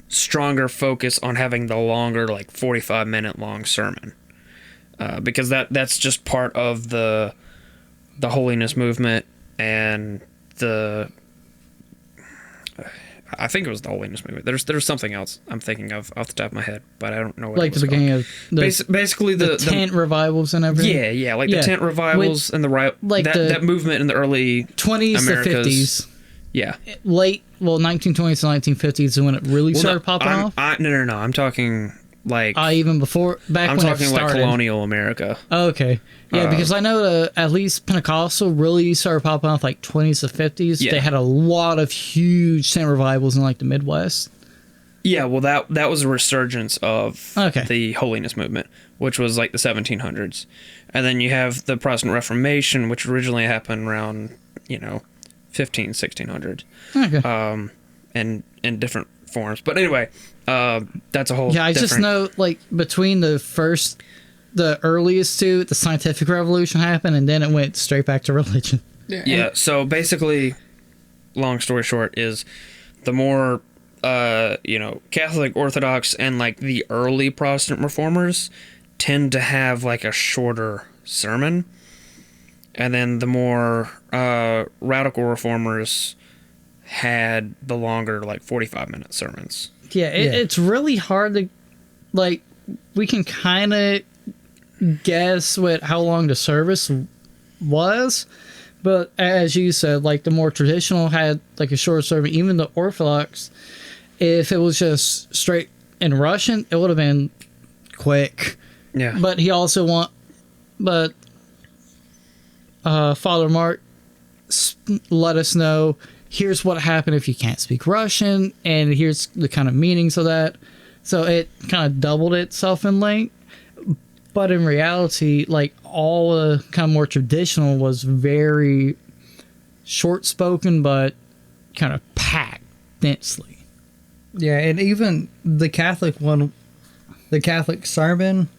stronger focus on having the longer, like 45-minute long sermon, because that's just part of the holiness movement, and I think it was the holiness movement. There's something else I'm thinking of off the top of my head, but I don't know what Like it was the beginning of basically the tent revivals and everything. yeah, like Yeah. the tent revivals and the like that movement in the early 20s America's, to 50s. Yeah. Late, 1920s to 1950s is when it really started popping off. No. I'm talking like Even before, back I'm when talking it like started. colonial America. Okay. Yeah, because I know at least Pentecostal really started popping off like 20s to 50s. Yeah. They had a lot of huge tent revivals in like the Midwest. Yeah, well that was a resurgence of Okay. the holiness movement, which was like the 1700s. And then you have the Protestant Reformation, which originally happened around, 1600s. Okay. And in different forms. But anyway, that's a whole Yeah, I just different- know like between the earliest two, the scientific revolution happened, and then it went straight back to religion. Yeah, so basically, long story short, is the more, Catholic, Orthodox, and, like, the early Protestant reformers tend to have, like, a shorter sermon. And then the more radical reformers had the longer, like, 45-minute sermons. Yeah, it's really hard to, like, we can kind of guess how long the service was, but as you said, like, the more traditional had, like, a short sermon. Even the Orthodox, if it was just straight in Russian, it would have been quick. Yeah. But Father Mark let us know, here's what happened if you can't speak Russian, and here's the kind of meanings of that. So it kind of doubled itself in length. But in reality, like, all the kind of more traditional was very short spoken, but kind of packed densely. Yeah, and even the Catholic one, the Catholic sermon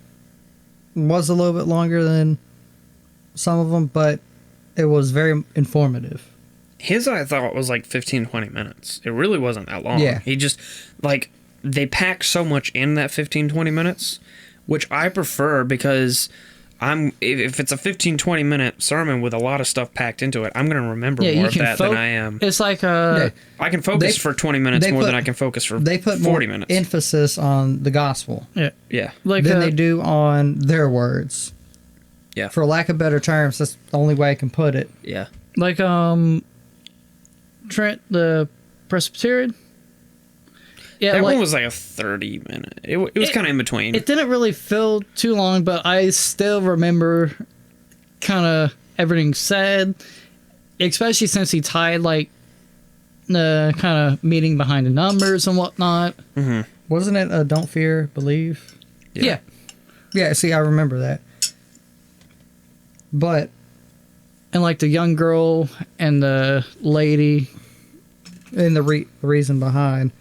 was a little bit longer than some of them, but it was very informative. His, I thought, was like 15, 20 minutes. It really wasn't that long. Yeah. He just, like, they packed so much in that 15, 20 minutes, which I prefer because if it's a 15, 20 minute sermon with a lot of stuff packed into it, I'm going to remember more of that than I am. It's like I can focus for 20 minutes more than I can focus for 40 minutes. Emphasis on the gospel. Yeah. like than they do on their words. Yeah. For lack of better terms, that's the only way I can put it. Yeah. like Trent the Presbyterian. Yeah, that like, one was like a 30-minute. It was kind of in between. It didn't really feel too long, but I still remember kind of everything said, especially since he tied, like, the kind of meaning behind the numbers and whatnot. Mm-hmm. Wasn't it Don't Fear, Believe? Yeah. Yeah, see, I remember that. But... And, like, the young girl and the lady. And the reason behind.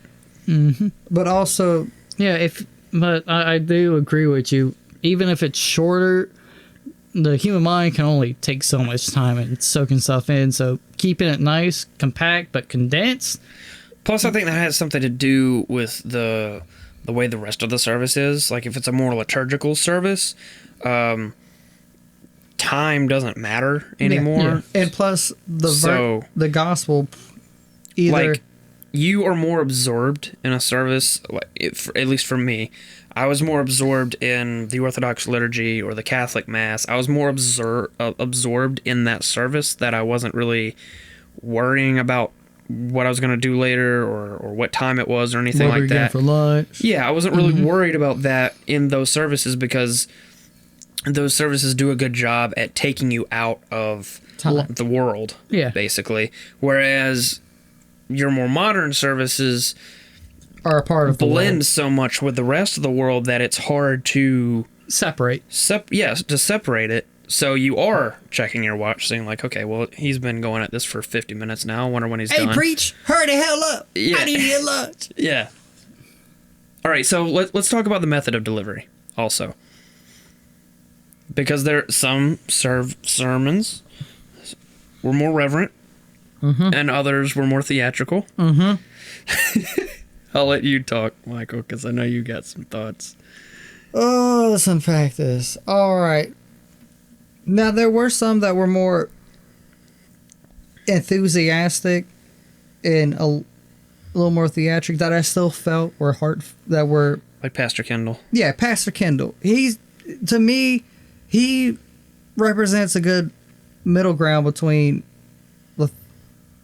Mm-hmm. But also... Yeah, but I do agree with you. Even if it's shorter, the human mind can only take so much time and soaking stuff in. So keeping it nice, compact, but condensed. Plus, I think that has something to do with the way the rest of the service is. Like, if it's a more liturgical service, time doesn't matter anymore. Yeah. And plus, the gospel, either... Like, you are more absorbed in a service, like, at least for me. I was more absorbed in the Orthodox liturgy or the Catholic Mass. I was more absorbed in that service that I wasn't really worrying about what I was going to do later or what time it was or anything like that. For lunch. Yeah, I wasn't really worried about that in those services because those services do a good job at taking you out of the world, basically. Whereas your more modern services are a part of blend so much with the rest of the world that it's hard to separate. To separate it. So you are checking your watch, saying like, okay, well, he's been going at this for 50 minutes now. I wonder when he's done. Hey, preach! Hurry the hell up! Yeah. I need to get lunch. Yeah. All right, so let's talk about the method of delivery also, because there some sermons were more reverent, and others were more theatrical. I'll let you talk, Michael, because I know you got some thoughts. Oh, let's unpack this. All right. Now, there were some that were more enthusiastic and a little more theatric that I still felt were like Pastor Kendall. Yeah, Pastor Kendall. To me, he represents a good middle ground between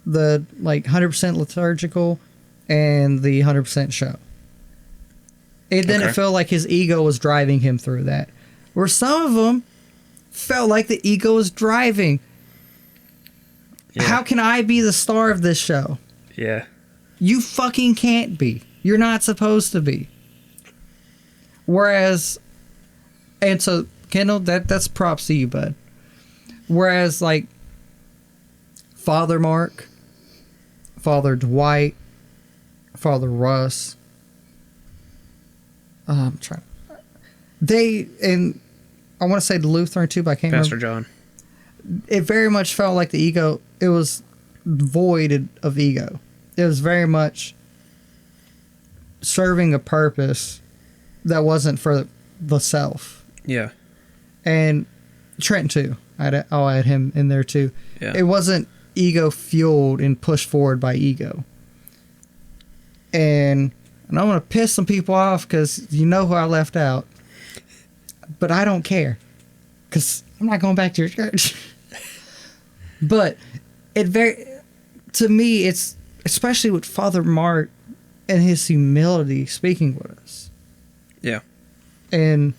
the like 100% liturgical and the 100% show. It didn't feel like his ego was driving him through that. Where some of them felt like the ego was driving. Yeah. How can I be the star of this show? Yeah. You fucking can't be. You're not supposed to be. Whereas, and so, Kendall, that's props to you, bud. Whereas, like, Father Mark, Father Dwight, Father Russ, I'm trying. And I want to say the Lutheran too, but I can't Pastor remember. John. it very much felt like the ego, it was void of ego. It was very much serving a purpose that wasn't for the self. Yeah. And Trent too. I'll add him in there too. Yeah. It wasn't ego fueled and pushed forward by ego. And I'm going to piss some people off because you know who I left out. But I don't care. Because I'm not going back to your church. But to me, it's especially with Father Mark and his humility speaking with us. Yeah. And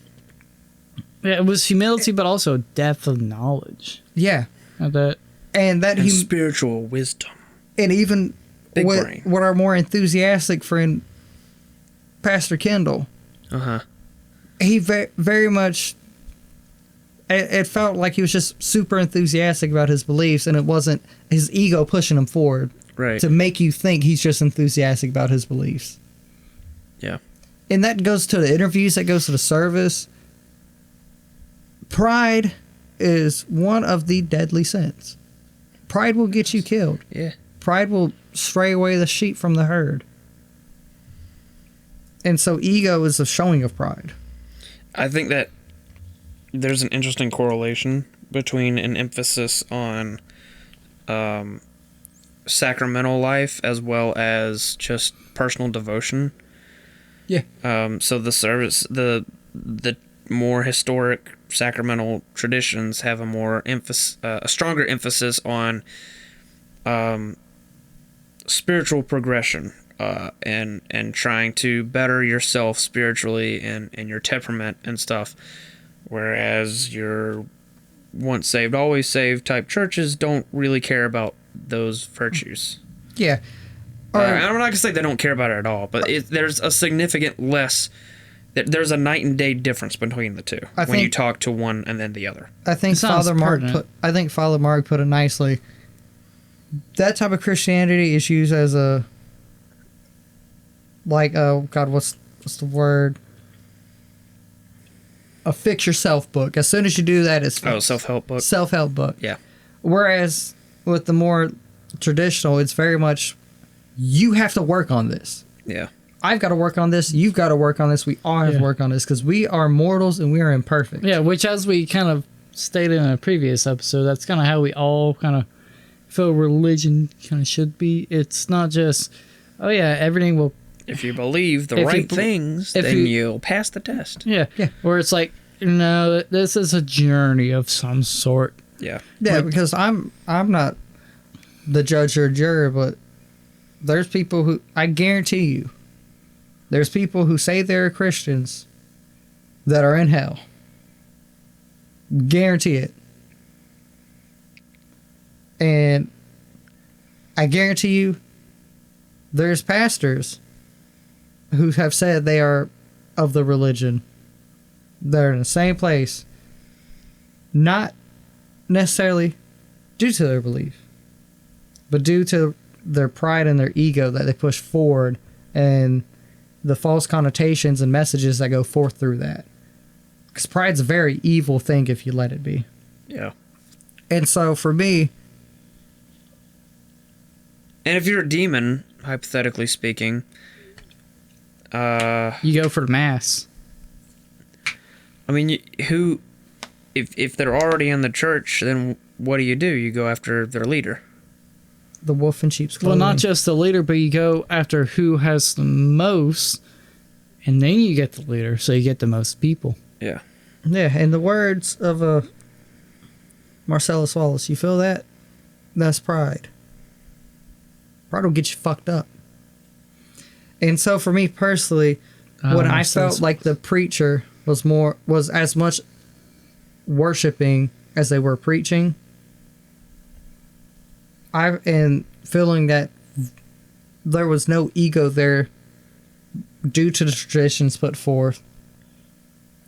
Yeah, it was humility, but also depth of knowledge. yeah. And that And that And spiritual wisdom. and even Big with brain. our more enthusiastic friend, Pastor Kendall, Uh-huh. he very much, it felt like he was just super enthusiastic about his beliefs, and it wasn't his ego pushing him forward Right. to make you think he's just enthusiastic about his beliefs. Yeah. And that goes to the interviews, that goes to the service. Pride is one of the deadly sins. Pride will get you killed. Yeah. Pride will stray away the sheep from the herd. And so ego is a showing of pride. I think that there's an interesting correlation between an emphasis on sacramental life as well as just personal devotion. Yeah. So the service, the more historic sacramental traditions have a more a stronger emphasis on spiritual progression and trying to better yourself spiritually and your temperament and stuff. Whereas your once saved, always saved type churches don't really care about those virtues. Yeah. I'm not going to say they don't care about it at all, but there's a significant less. There's a night and day difference between the two when you talk to one and then the other. I think Father Mark put it nicely. That type of Christianity is used as a, like, oh God, what's the word? A fix yourself book. As soon as you do that, it's self-help book. Self-help book. Yeah. Whereas with the more traditional, it's very much, you have to work on this. Yeah. I've got to work on this. You've got to work on this. We all have to work on this because we are mortals and we are imperfect. Yeah, which, as we kind of stated in a previous episode, that's kind of how we all kind of feel religion kind of should be. It's not just, oh yeah, everything will. If you believe the right things, then you'll pass the test. Yeah. Where it's like, no, this is a journey of some sort. Yeah. Yeah, Like, because I'm not the judge or juror, but there's people who, I guarantee you, there's people who say they're Christians that are in hell. Guarantee it. And I guarantee you, there's pastors who have said they are of the religion that are in the same place, not necessarily due to their belief, but due to their pride and their ego that they push forward and the false connotations and messages that go forth through that. Because pride's a very evil thing if you let it be. Yeah. And so for me... And if you're a demon, hypothetically speaking... you go for the mass. I mean, if they're already in the church, then what do? You go after their leader. The wolf in sheep's clothing. Well, not just the leader, but you go after who has the most, and then you get the leader, so you get the most people. Yeah. Yeah, in the words of Marcellus Wallace, you feel that? That's pride. Pride will get you fucked up. And so for me personally, when I felt like the preacher was as much worshiping as they were preaching, and feeling that there was no ego there due to the traditions put forth,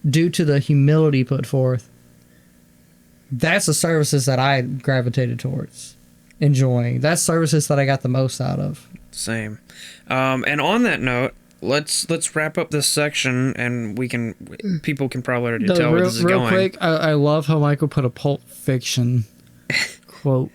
due to the humility put forth, that's the services that I gravitated towards enjoying. That's services that I got the most out of. Same. And on that note, let's wrap up this section, and people can probably already tell where this is real going. quick, I love how Michael put a Pulp Fiction quote.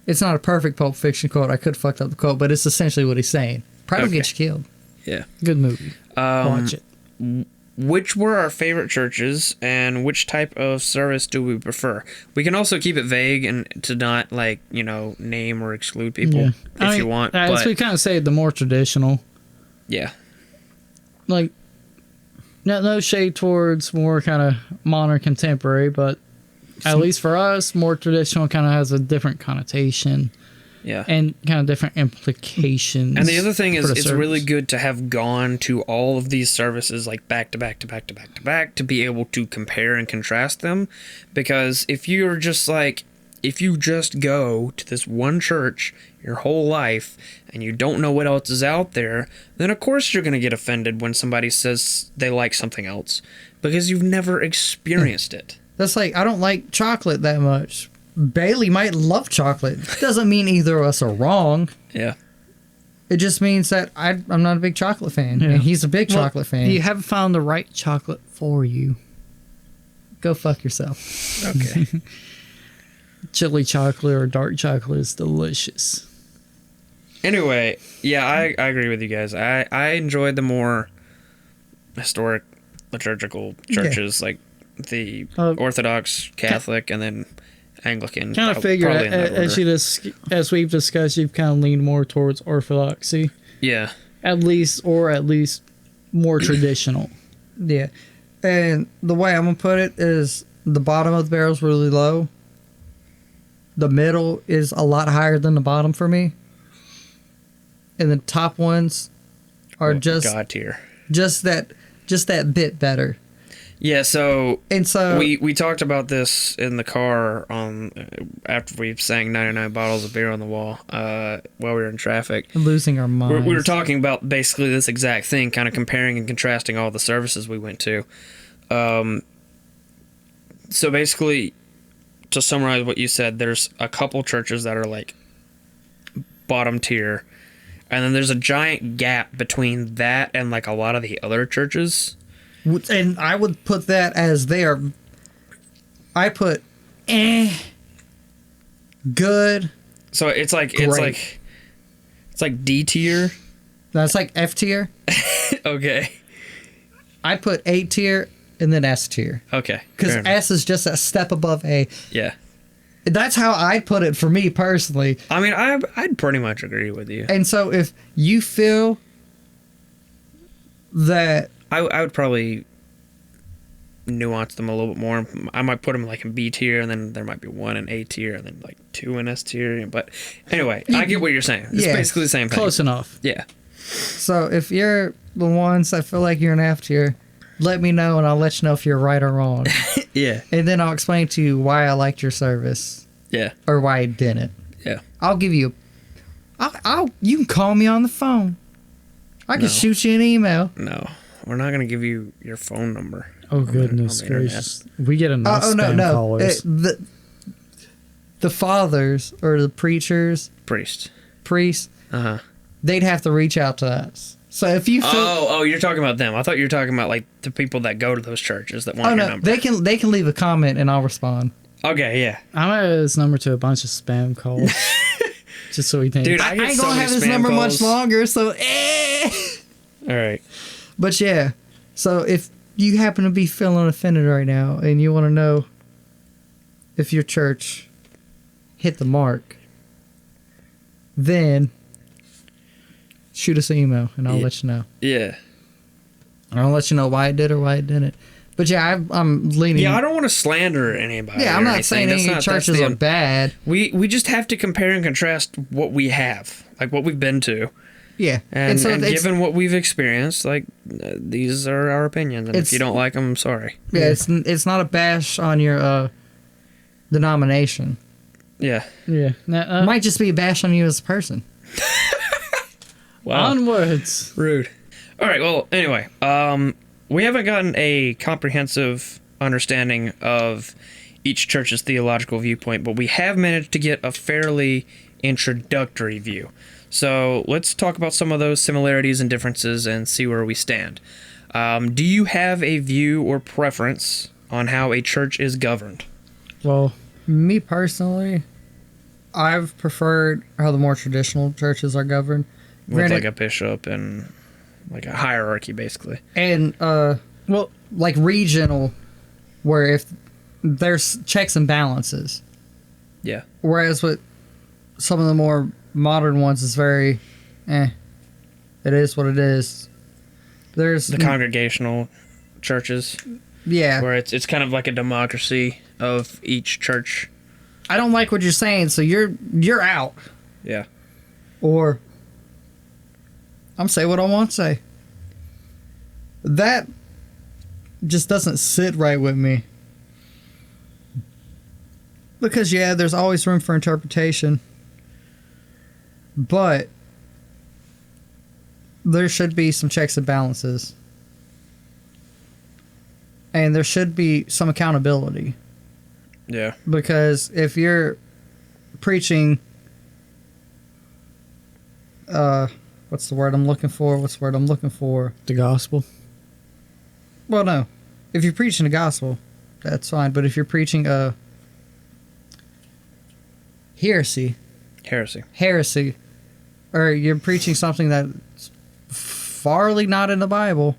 It's not a perfect Pulp Fiction quote. I could have fucked up the quote, but it's essentially what he's saying. Pride will Okay. get you killed. Yeah. Good movie. Watch it. Which were our favorite churches, and which type of service do we prefer? We can also keep it vague and to not, like, you know, name or exclude people if you want. As But we kind of say, the more traditional. yeah. Like, no shade towards more kind of modern contemporary, but at least for us, more traditional kind of has a different connotation Yeah. and kind of different implications. And the other thing for is, the it's service. really good to have gone to all of these services like back to back to back to back to back to be able to compare and contrast them. Because if you just go to this one church your whole life and you don't know what else is out there, then of course you're going to get offended when somebody says they like something else because you've never experienced it. That's like, I don't like chocolate that much. Bailey might love chocolate. Doesn't mean either of us are wrong. Yeah. It just means that I'm not a big chocolate fan, Yeah. and he's a big chocolate fan. You haven't found the right chocolate for you. Go fuck yourself. Okay. Chili chocolate or dark chocolate is delicious. Anyway, yeah, I agree with you guys. I enjoyed the more historic liturgical churches like the Orthodox, Catholic, and then Anglican. Kind of figure probably in that as we've discussed, you've kind of leaned more towards orthodoxy, Yeah. at least more traditional. Yeah. And the way I'm going to put it is the bottom of the barrel is really low. The middle is a lot higher than the bottom for me. And the top ones are God tier. just that bit better. Yeah, so And so we talked about this in the car on after we sang 99 bottles of beer on the wall while we were in traffic. losing our minds. We were talking about basically this exact thing, kind of comparing and contrasting all the services we went to. So basically, to summarize what you said, there's a couple churches that are like bottom tier, and then there's a giant gap between that and like a lot of the other churches. And I would put that as I put good. So it's like Great. it's like D tier. That's like F tier. Okay. I put A tier and then S tier. Okay. Because fair enough. S is just a step above A. Yeah. That's how I put it for me personally. I mean, I'd pretty much agree with you. And so if you feel that I would probably nuance them a little bit more. I might put them like in B tier, and then there might be one in A tier, and then like two in S tier. But anyway, I get what you're saying. It's Yeah. basically the same thing. Close enough. Yeah. So if you're the ones that feel like you're an F tier, let me know and I'll let you know if you're right or wrong. Yeah. And then I'll explain to you why I liked your service Yeah. or why I didn't. Yeah. I'll give you you can call me on the phone. I can No. shoot you an email. No, we're not gonna give you your phone number. Oh, on the goodness internet. gracious. We get enough Oh, spam no. callers. The fathers or the preachers, Priest. priests, they'd have to reach out to us. So if you feel Oh, you're talking about them. I thought you were talking about like the people that go to those churches that want your number. they can leave a comment and I'll respond. Okay, yeah. I'm gonna add his number to a bunch of spam calls. Just so we can. Dude, I get ain't so gonna many have his spam number calls. much longer, so All right. But yeah, so if you happen to be feeling offended right now and you want to know if your church hit the mark, then shoot us an email and I'll Yeah. let you know. Yeah. I'll let you know why it did or why it didn't. But yeah, I'm leaning. Yeah, I don't want to slander anybody. Yeah, I'm or not anything. saying That's any not- churches that's the- are bad. We just have to compare and contrast what we have, like what we've been to, Yeah, and, so and it's, given what we've experienced, like these are our opinions. And if It's- you don't like them, I'm sorry. yeah, it's not a bash on your denomination. Yeah. Yeah. It might just be a bash on you as a person. Wow. Onwards. Rude. All right. Well, anyway, we haven't gotten a comprehensive understanding of each church's theological viewpoint, but we have managed to get a fairly introductory view. So let's talk about some of those similarities and differences and see where we stand. Do you have a view or preference on how a church is governed? Well, Me personally, I've preferred how the more traditional churches are governed. With like a bishop and like a hierarchy, basically. And, well, like regional, where if there's checks and balances. Yeah. Whereas with some of the more modern ones, it's very, it is what it is. There's the congregational churches. Yeah. Where it's kind of like a democracy of each church. I don't like what you're saying, so you're out. Yeah. Or I'm saying what I want to say. That just doesn't sit right with me. Because yeah, there's always room for interpretation. But there should be some checks and balances. And there should be some accountability. Yeah. Because if you're preaching, what's the word I'm looking for? The gospel. Well, no. If you're preaching the gospel, that's fine. But if you're preaching heresy, or you're preaching something that's farly not in the Bible,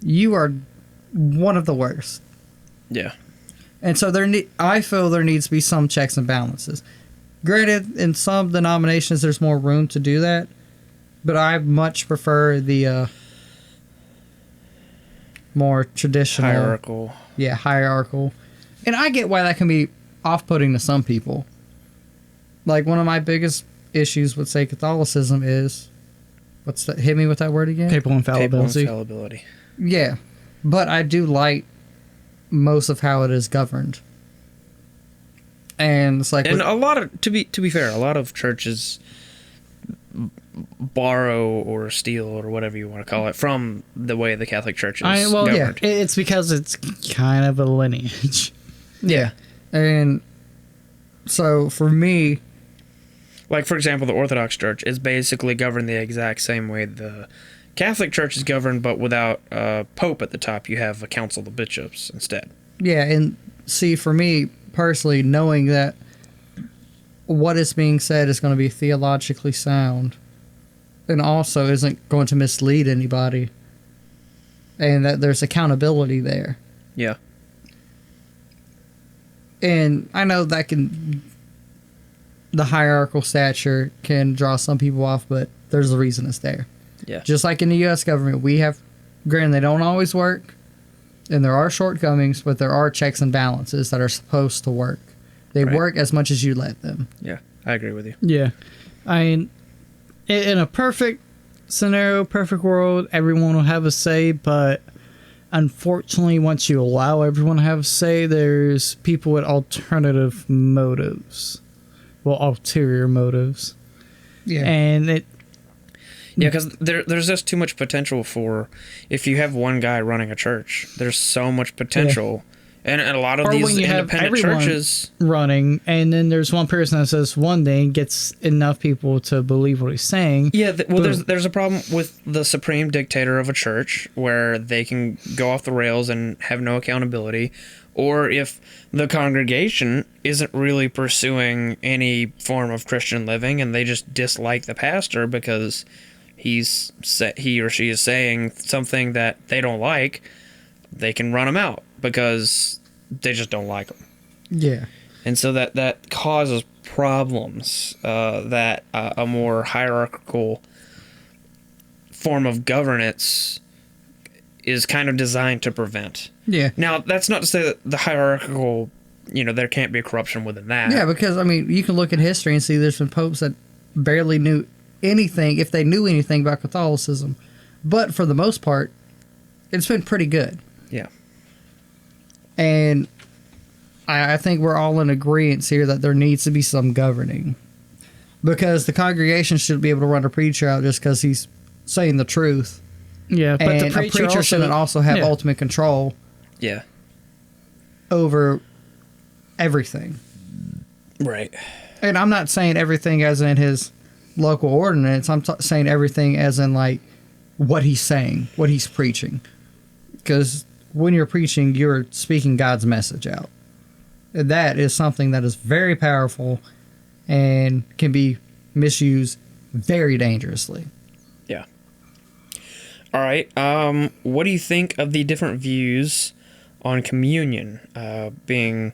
you are one of the worst. Yeah. And so I feel there needs to be some checks and balances. Granted, in some denominations there's more room to do that, but I much prefer the more traditional... Hierarchical. Yeah, hierarchical. And I get why that can be off-putting to some people. Like, one of my biggest issues with, say, Catholicism is... What's that? Hit me with that word again? Papal infallibility. Papal infallibility. Yeah. But I do like most of how it is governed. And it's like... And a lot of... To be fair, a lot of churches borrow or steal or whatever you want to call it from the way the Catholic Church is governed. Yeah, it's because it's kind of a lineage. Yeah. And so for me... Like, for example, the Orthodox Church is basically governed the exact same way the Catholic Church is governed, but without a pope at the top. You have a council of bishops instead. Yeah, and see, for me, personally, knowing that what is being said is going to be theologically sound and also isn't going to mislead anybody, and that there's accountability there. Yeah. And I know that the hierarchical stature can draw some people off, but there's a reason it's there. Yeah. Just like in the U.S. government, we have, granted, they don't always work, and there are shortcomings, but there are checks and balances that are supposed to work. They work as much as you let them. Yeah, I agree with you. Yeah. I mean, in a perfect scenario, perfect world, everyone will have a say, but unfortunately, once you allow everyone to have a say, there's people with alternative motives. Well, ulterior motives. Yeah. And it... Yeah, because there's just too much potential for... If you have one guy running a church, there's so much potential... Yeah. And a lot of these independent churches running, and then there's one person that says one thing, gets enough people to believe what he's saying. Yeah, there's a problem with the supreme dictator of a church where they can go off the rails and have no accountability, or if the congregation isn't really pursuing any form of Christian living and they just dislike the pastor because he or she is saying something that they don't like, they can run him out because they just don't like them. Yeah. And so that causes problems that a more hierarchical form of governance is kind of designed to prevent. Yeah. Now, that's not to say that the hierarchical, there can't be corruption within that. Yeah, because, I mean, you can look at history and see there's been popes that barely knew anything, if they knew anything about Catholicism. But for the most part, it's been pretty good. Yeah. And I think we're all in agreement here that there needs to be some governing. Because the congregation should be able to run a preacher out just because he's saying the truth. Yeah, but and the preacher shouldn't also have ultimate control over everything. Right. And I'm not saying everything as in his local ordinance. I'm saying everything as in, like, what he's saying, what he's preaching. Because when you're preaching, you're speaking God's message out. that is something that is very powerful and can be misused very dangerously. Yeah. All right. What do you think of the different views on communion, being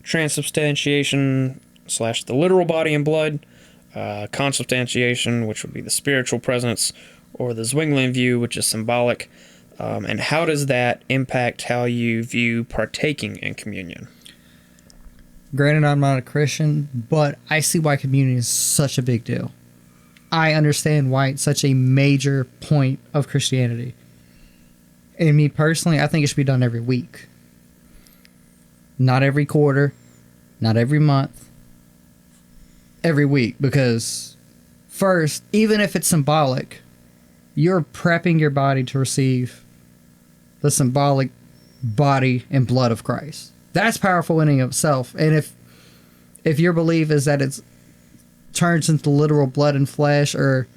transubstantiation / the literal body and blood, consubstantiation, which would be the spiritual presence, or the Zwinglian view, which is symbolic, and how does that impact how you view partaking in communion? Granted, I'm not a Christian, but I see why communion is such a big deal. I understand why it's such a major point of Christianity. And me personally, I think it should be done every week. Not every quarter, not every month, every week. Because first, even if it's symbolic, you're prepping your body to receive the symbolic body and blood of Christ. That's powerful in and of itself. And if your belief is that it's turns into literal blood and flesh or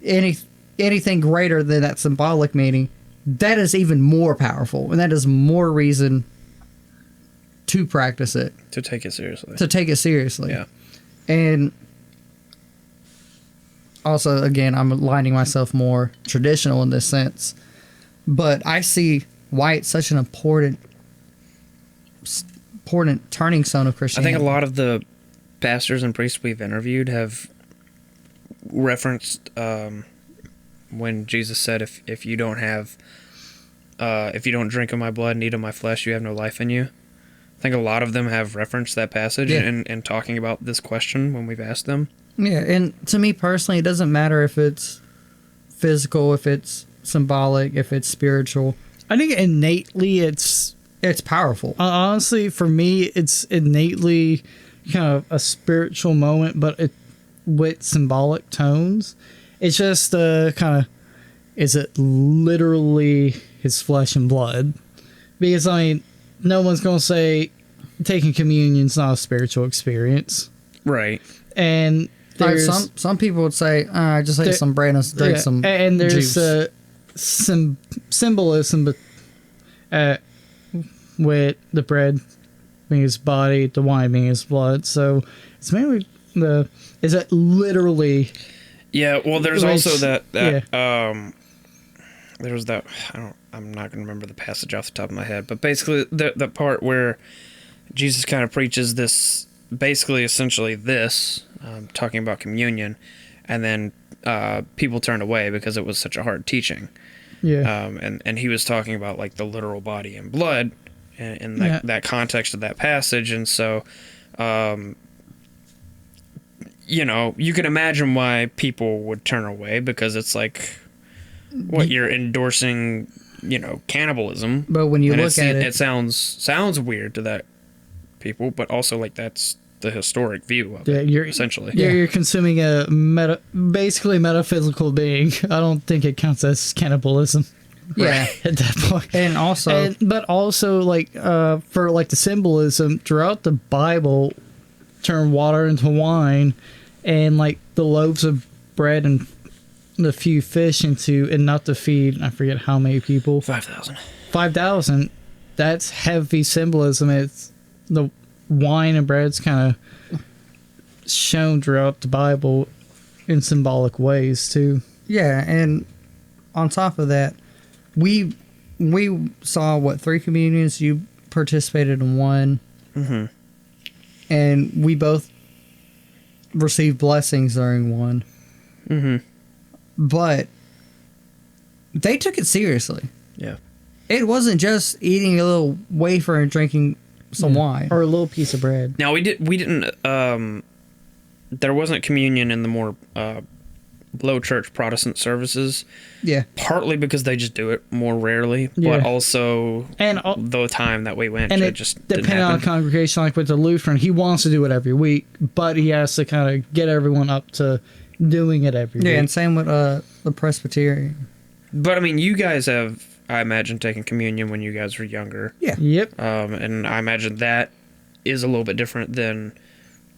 anything greater than that symbolic meaning, that is even more powerful, and that is more reason to practice it. To take it seriously. Yeah. Yeah. And also, again, I'm aligning myself more traditional in this sense, but I see why it's such an important turning stone of I Christianity. think a lot of the pastors and priests we've interviewed have referenced when Jesus said, if you don't drink of my blood and eat of my flesh, you have no life in you. I think a lot of them have referenced that passage in talking about this question when we've asked them. Yeah, and to me personally, it doesn't matter if it's physical, if it's symbolic, if it's spiritual. I think innately it's powerful. Honestly, for me, it's innately kind of a spiritual moment, but with symbolic tones. It's just kind of, is it literally his flesh and blood? Because, I mean, no one's going to say taking communion's not a spiritual experience. Right. And there's... some people would say, I just ate some bread and drink some and there's juice. Symbolism with the bread being his body, the wine being his blood. So it's mainly is it literally... Yeah, well, there's also that there's that, I'm not going to remember the passage off the top of my head, but basically the part where Jesus kind of preaches this, basically essentially this, talking about communion, and then people turned away because it was such a hard teaching. Yeah. And he was talking about like the literal body and blood in that context of that passage, and so you can imagine why people would turn away, because it's like, what, you're endorsing, cannibalism. But when you look at it, it sounds weird to that people, but also like that's the historic view of it, essentially. You're consuming a basically metaphysical being. I don't think it counts as cannibalism. Yeah, at that point. And also, but also like for like the symbolism throughout the Bible, turn water into wine, and like the loaves of bread and the few fish into, and not to feed, I forget how many people. 5,000. 5,000. That's heavy symbolism. It's the wine and bread's kind of shown throughout the Bible in symbolic ways too. Yeah, and on top of that, we saw 3 communions. You participated in one, and we both received blessings during one. But they took it seriously. Yeah, it wasn't just eating a little wafer and drinking some wine or a little piece of bread. Now we didn't. There wasn't communion in the more low church Protestant services. Yeah, partly because they just do it more rarely, but also the time that we went, and it just depending on the congregation. Like with the Lutheran, he wants to do it every week, but he has to kind of get everyone up to doing it every week. Yeah, and same with the Presbyterian. But I mean, you guys have, I imagine, taken communion when you guys were younger. Yeah. Yep. And I imagine that is a little bit different than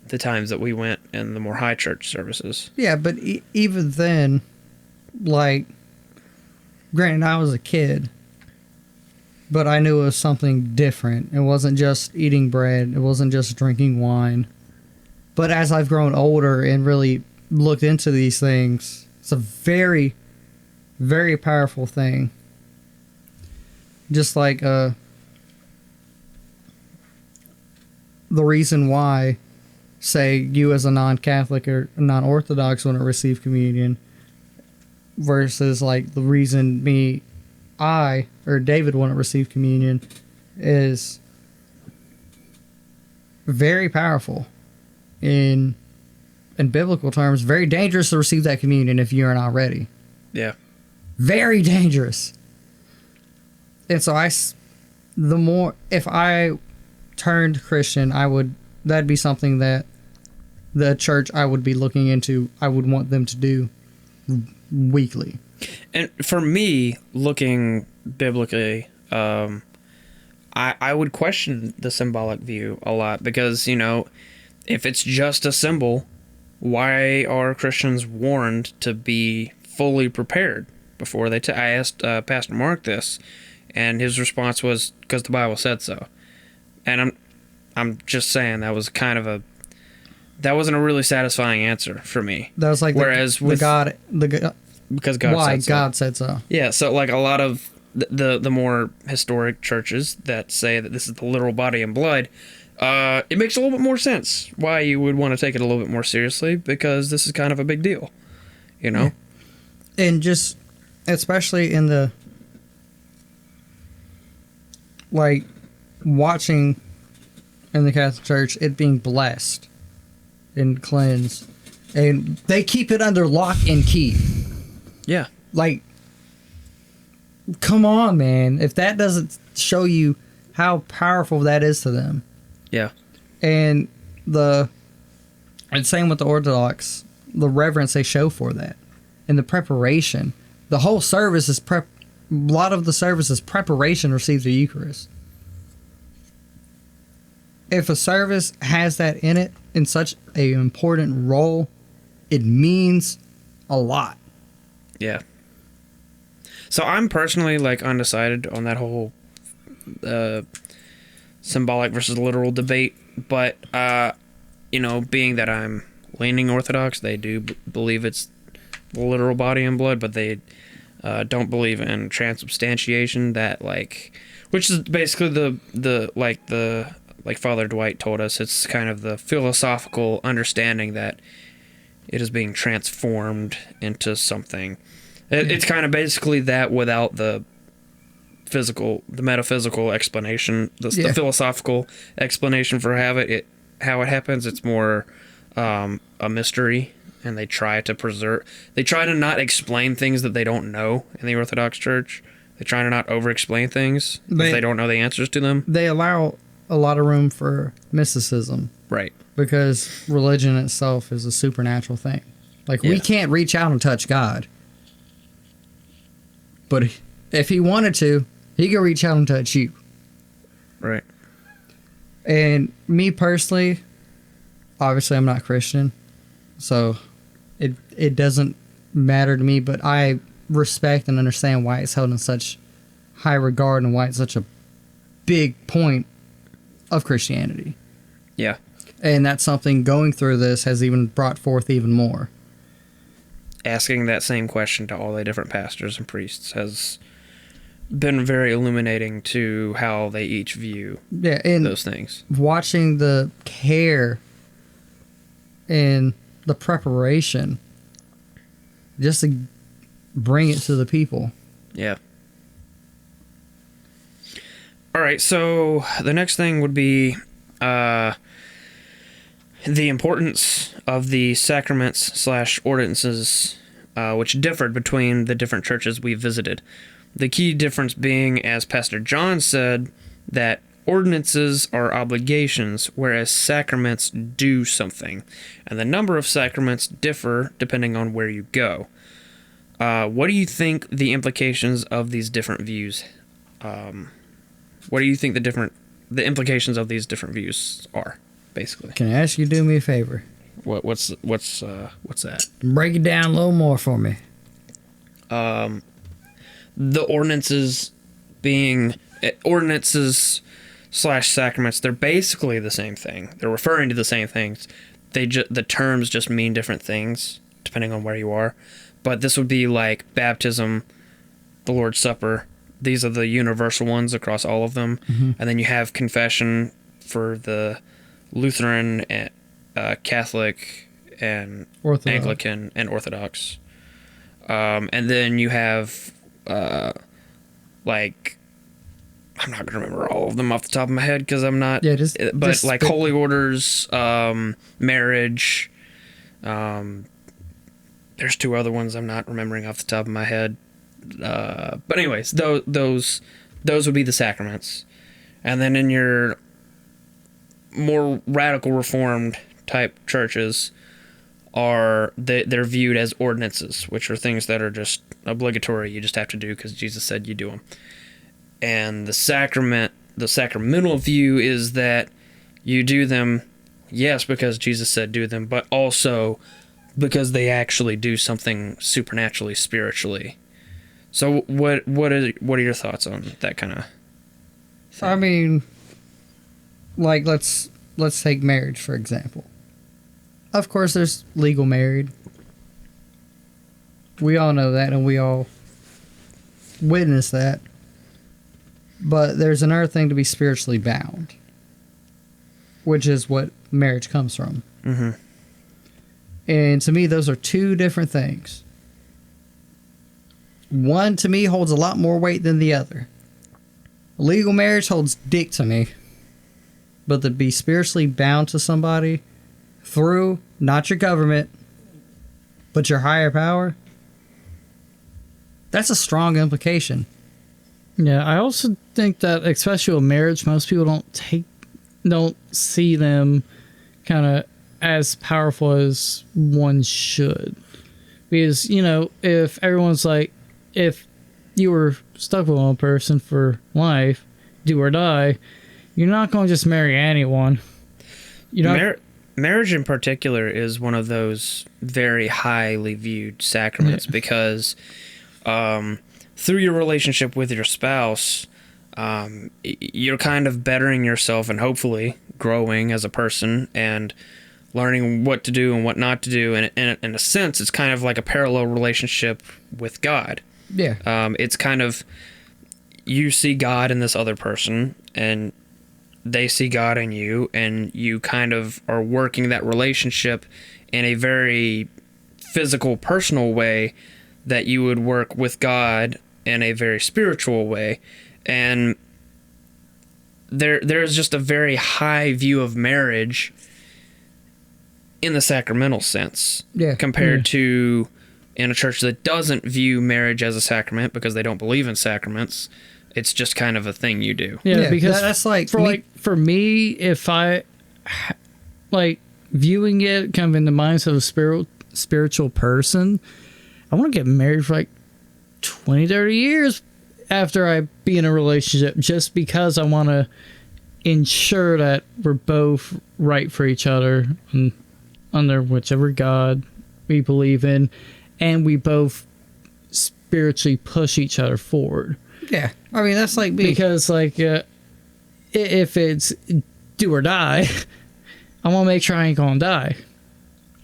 the times that we went in the more high church services. Yeah, but even then, like, granted, I was a kid, but I knew it was something different. It wasn't just eating bread. It wasn't just drinking wine. But as I've grown older and really looked into these things, it's a very, very powerful thing. Just like the reason why, say, you as a non-Catholic or non-Orthodox wouldn't receive communion versus like the reason I or David wouldn't receive communion is very powerful in biblical terms. Very dangerous to receive that communion if you're not ready. Yeah. Very dangerous. And so if I turned Christian, that'd be something that the church I would be looking into, I would want them to do weekly. And for me, looking biblically, I would question the symbolic view a lot because, if it's just a symbol, why are Christians warned to be fully prepared before they I asked Pastor Mark this, and his response was, because the Bible said so. And I'm just saying that wasn't a really satisfying answer for me. That was like because God why said so. God said so. Yeah, so like a lot of the more historic churches that say that this is the literal body and blood, it makes a little bit more sense why you would want to take it a little bit more seriously, because this is kind of a big deal, Yeah. And just especially in the like watching in the Catholic Church, it being blessed and cleansed, and they keep it under lock and key. Yeah. Like, come on, man. If that doesn't show you how powerful that is to them. Yeah. And same with the Orthodox, the reverence they show for that and the preparation. The whole service is a lot of the service is preparation to receive the Eucharist. If a service has that in it, in such an important role, it means a lot. Yeah. So I'm personally undecided on that whole symbolic versus literal debate, but being that I'm leaning Orthodox, they do believe it's the literal body and blood, but they don't believe in transubstantiation, which is basically the Father Dwight told us, it's kind of the philosophical understanding that it is being transformed into something. It's kind of basically that without the metaphysical explanation, the philosophical explanation for how it happens. It's more a mystery, and they try to not explain things that they don't know in the Orthodox Church. They try to not over-explain things if they don't know the answers to them. They allow a lot of room for mysticism. Right. Because religion itself is a supernatural thing. We can't reach out and touch God. But if he wanted to, he could reach out and touch you. Right. And me personally, obviously I'm not Christian, so it doesn't matter to me, but I respect and understand why it's held in such high regard and why it's such a big point of Christianity. Yeah. And that's something going through this has even brought forth even more. Asking that same question to all the different pastors and priests has been very illuminating to how they each view those things. Watching the care and the preparation just to bring it to the people. Yeah. All right, so the next thing would be the importance of the sacraments/ordinances, which differed between the different churches we visited. The key difference being, as Pastor John said, that ordinances are obligations, whereas sacraments do something. And the number of sacraments differ depending on where you go. What do you think the implications of these different views? What do you think the implications of these different views are, basically? Can I ask you to do me a favor? What's that? Break it down a little more for me. The ordinances being ordinances slash sacraments, they're basically the same thing. They're referring to the same things. The terms just mean different things depending on where you are. But this would be like baptism, the Lord's Supper. These are the universal ones across all of them. Mm-hmm. And then you have confession for the Lutheran, Catholic, and Orthodox. Anglican, and Orthodox. And then you have, like, I'm not going to remember all of them off the top of my head because I'm not. Yeah, but like holy orders, marriage. There's two other ones I'm not remembering off the top of my head. But anyways, those would be the sacraments. And then in your more radical Reformed type churches, they're viewed as ordinances, which are things that are just obligatory. You just have to do because Jesus said you do them. And the sacramental view is that you do them, yes, because Jesus said do them, but also because they actually do something supernaturally, spiritually. So what are your thoughts on that kind of thing? I mean, like let's take marriage for example. Of course, there's legal married. We all know that, and we all witness that. But there's another thing to be spiritually bound, which is what marriage comes from. Mm-hmm. And to me, those are two different things. One, to me, holds a lot more weight than the other. Legal marriage holds dick to me. But to be spiritually bound to somebody through, not your government, but your higher power, that's a strong implication. Yeah, I also think that, especially with marriage, most people don't see them kind of as powerful as one should. Because, if everyone's like, if you were stuck with one person for life, do or die, you're not going to just marry anyone. Marriage in particular is one of those very highly viewed sacraments because through your relationship with your spouse, you're kind of bettering yourself and hopefully growing as a person and learning what to do and what not to do. And in a sense, it's kind of like a parallel relationship with God. Yeah. It's kind of, you see God in this other person and they see God in you, and you kind of are working that relationship in a very physical, personal way that you would work with God in a very spiritual way. And there's just a very high view of marriage in the sacramental sense, compared to in a church that doesn't view marriage as a sacrament because they don't believe in sacraments. It's just kind of a thing you do. Yeah, because that's like for me, if I like viewing it kind of in the mindset of a spiritual person, I want to get married for like 20, 30 years after I be in a relationship, just because I want to ensure that we're both right for each other and under whichever God we believe in, and we both spiritually push each other forward. Yeah, I mean, that's like me. Because, like, if it's do or die, I want to make sure I ain't going to die.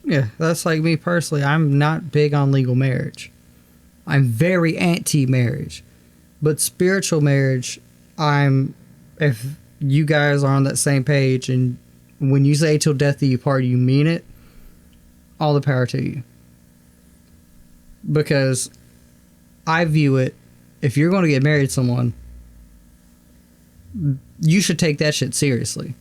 Yeah, that's like me personally. I'm not big on legal marriage. I'm very anti-marriage. But spiritual marriage, if you guys are on that same page, and when you say till death do you part, you mean it, all the power to you. Because I view it, if you're going to get married to someone, you should take that shit seriously.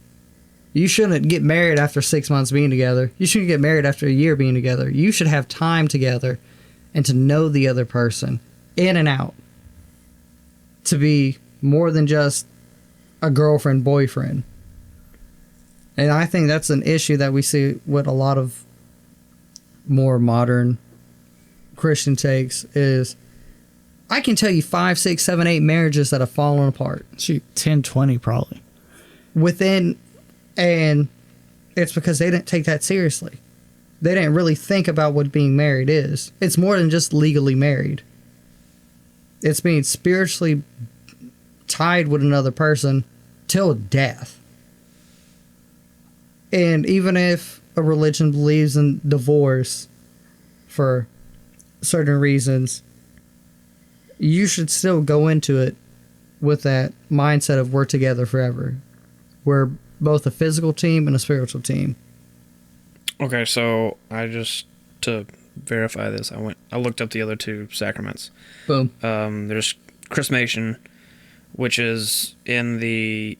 You shouldn't get married after 6 months being together. You shouldn't get married after a year being together. You should have time together and to know the other person in and out. To be more than just a girlfriend, boyfriend. And I think that's an issue that we see with a lot of more modern Christian takes is, I can tell you 5, 6, 7, 8 marriages that have fallen apart. Shoot, 10, 20 probably. And it's because they didn't take that seriously. They didn't really think about what being married is. It's more than just legally married. It's being spiritually tied with another person till death. And even if a religion believes in divorce for certain reasons, you should still go into it with that mindset of we're together forever. We're both a physical team and a spiritual team. Okay, so to verify this, I looked up the other two sacraments. Boom. There's chrismation, which is in the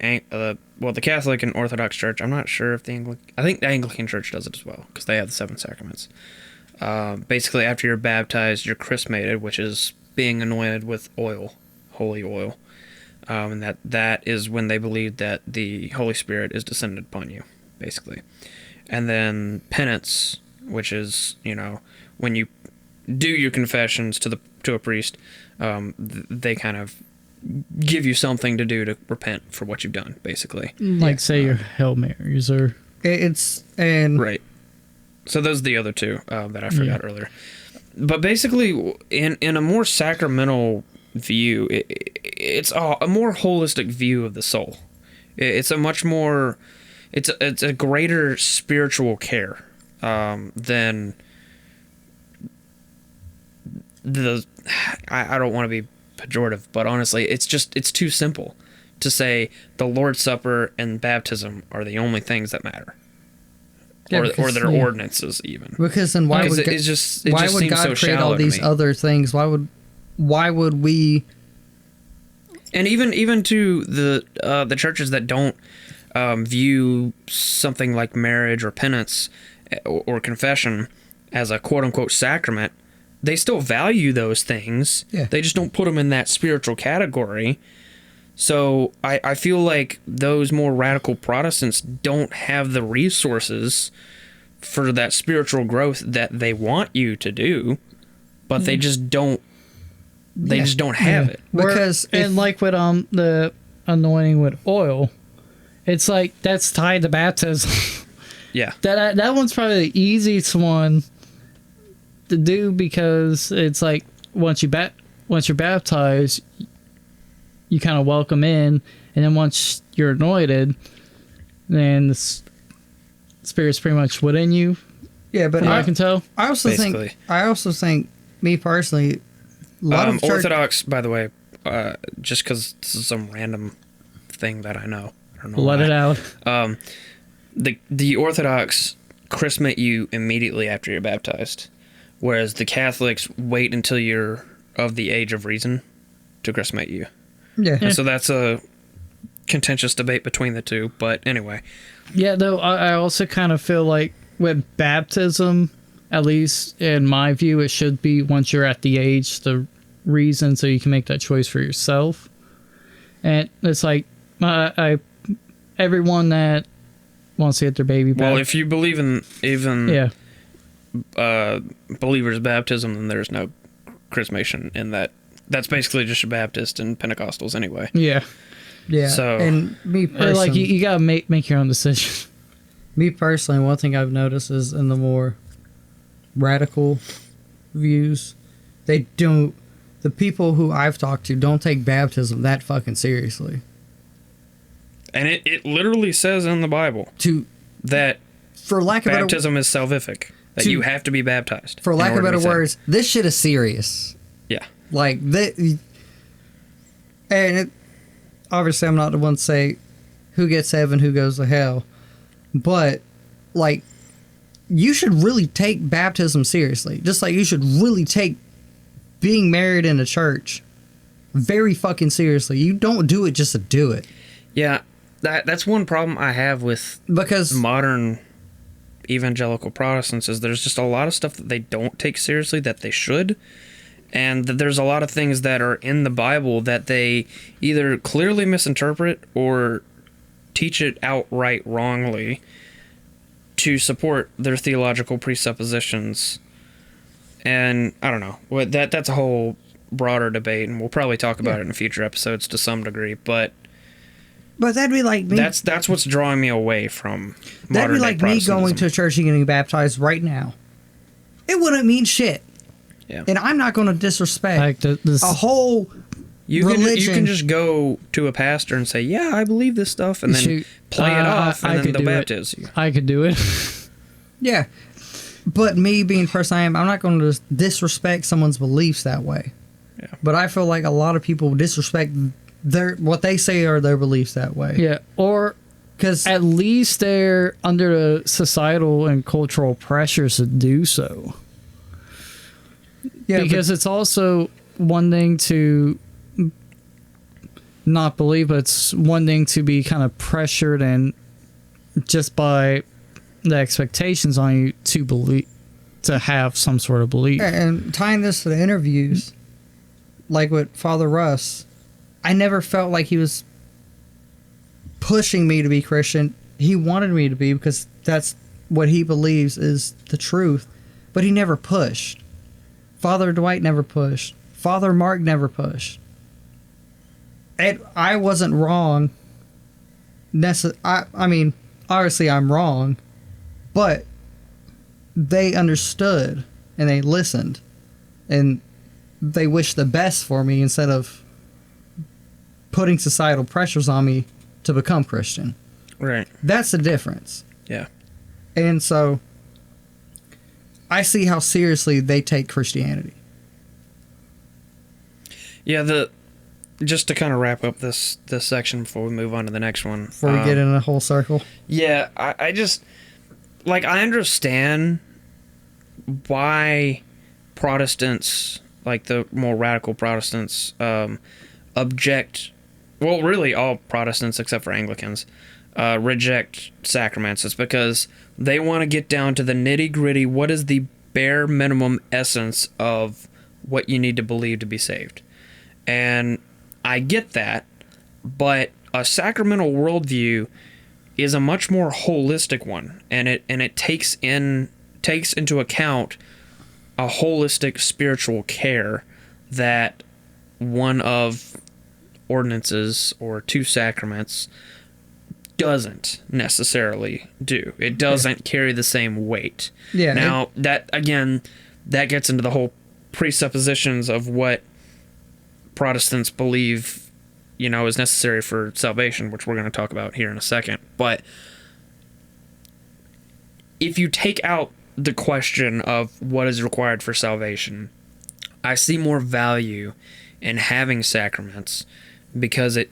Catholic and Orthodox Church. I'm not sure if I think the Anglican Church does it as well, because they have the 7 sacraments. Basically, after you're baptized, you're chrismated, which is being anointed with oil, holy oil. And that is when they believe that the Holy Spirit is descended upon you, basically. And then penance, which is, when you do your confessions to a priest, they kind of give you something to do to repent for what you've done, basically. Like, say your Hail Marys or... Right. So those are the other two that I forgot earlier. But basically, in a more sacramental view, it's a more holistic view of the soul. It's a much more... It's a greater spiritual care than I don't want to be pejorative, but honestly, it's too simple to say the Lord's Supper and baptism are the only things that matter. Yeah, or their ordinances even. Because then why would God create all these other things? Why would we? And even to the churches that don't view something like marriage or penance or confession as a quote-unquote sacrament, they still value those things. Yeah. They just don't put them in that spiritual category. So I feel like those more radical Protestants don't have the resources for that spiritual growth that they want you to do, but they just don't. They just don't have it. Because like with the anointing with oil, it's like that's tied to baptism. Yeah. That one's probably the easiest one to do, because it's like once you're baptized, you kind of welcome in, and then once you're anointed, then the Spirit's pretty much within you. Yeah, but I can tell. I also think, me personally, a lot of Orthodox, by the way, just because this is some random thing that I know. I don't know Let why. it out. The Orthodox chrismate you immediately after you're baptized, whereas the Catholics wait until you're of the age of reason to chrismate you. Yeah. And so that's a contentious debate between the two, but anyway. Yeah, though I also kind of feel like with baptism, at least in my view, it should be once you're at the age, the reason, so you can make that choice for yourself. And it's like everyone that wants to get their baby back. Well, if you believe in even believers' baptism, then there's no chrismation in that. That's basically just a Baptist and Pentecostals anyway. Yeah. Yeah. So, and me personally, like you gotta make your own decision. Me personally, one thing I've noticed is in the more radical views, the people who I've talked to don't take baptism that fucking seriously. And it literally says in the Bible that for lack of baptism is salvific, that you have to be baptized. For lack of better words, this shit is serious. Yeah. Like, obviously I'm not the one to say who gets heaven, who goes to hell, but, like, you should really take baptism seriously. Just like you should really take being married in a church very fucking seriously. You don't do it just to do it. Yeah, that's one problem I have with modern evangelical Protestants is there's just a lot of stuff that they don't take seriously that they should. And there's a lot of things that are in the Bible that they either clearly misinterpret or teach it outright wrongly to support their theological presuppositions. And I don't know. That's a whole broader debate, and we'll probably talk about it in future episodes to some degree. But that'd be like me. That's what's drawing me away from modern day That'd be like me going to a church and getting baptized right now. It wouldn't mean shit. Yeah. And I'm not going to disrespect a whole You religion. can just go to a pastor and say, "Yeah, I believe this stuff," and then Shoot, play it off, and then could they'll do it. baptize you. I could do it. Yeah. But me being the person I am, I'm not going to disrespect someone's beliefs that way. Yeah. But I feel like a lot of people disrespect what they say are their beliefs that way. Yeah, or Because at least they're under the societal and cultural pressures to do so. yeah, Because it's also one thing to not believe, but it's one thing to be kind of pressured and just by the expectations on you to believe, to have some sort of belief. and tying this to the interviews, like with Father Russ, I never felt like he was pushing me to be Christian. He wanted me to be because that's what he believes is the truth, but he never pushed. Father Dwight never pushed. Father Mark never pushed. And I wasn't wrong. I mean, obviously I'm wrong, but they understood and they listened and they wished the best for me instead of putting societal pressures on me to become Christian. Right. That's the difference. Yeah. And so I see how seriously they take Christianity. Yeah. Just to kind of wrap up this section before we move on to the next one. Before we get in a whole circle. Yeah, I just, like, I understand why Protestants, like the more radical Protestants, object, well, really all Protestants except for Anglicans, reject sacraments. It's because they want to get down to the nitty-gritty, what is the bare minimum essence of what you need to believe to be saved. And I get that, but a sacramental worldview is a much more holistic one, and it takes into account a holistic spiritual care that one of ordinances or two sacraments doesn't necessarily do. It doesn't carry the same weight. Yeah. Now, that gets into the whole presuppositions of what Protestants believe, is necessary for salvation, which we're going to talk about here in a second. But if you take out the question of what is required for salvation, I see more value in having sacraments because it,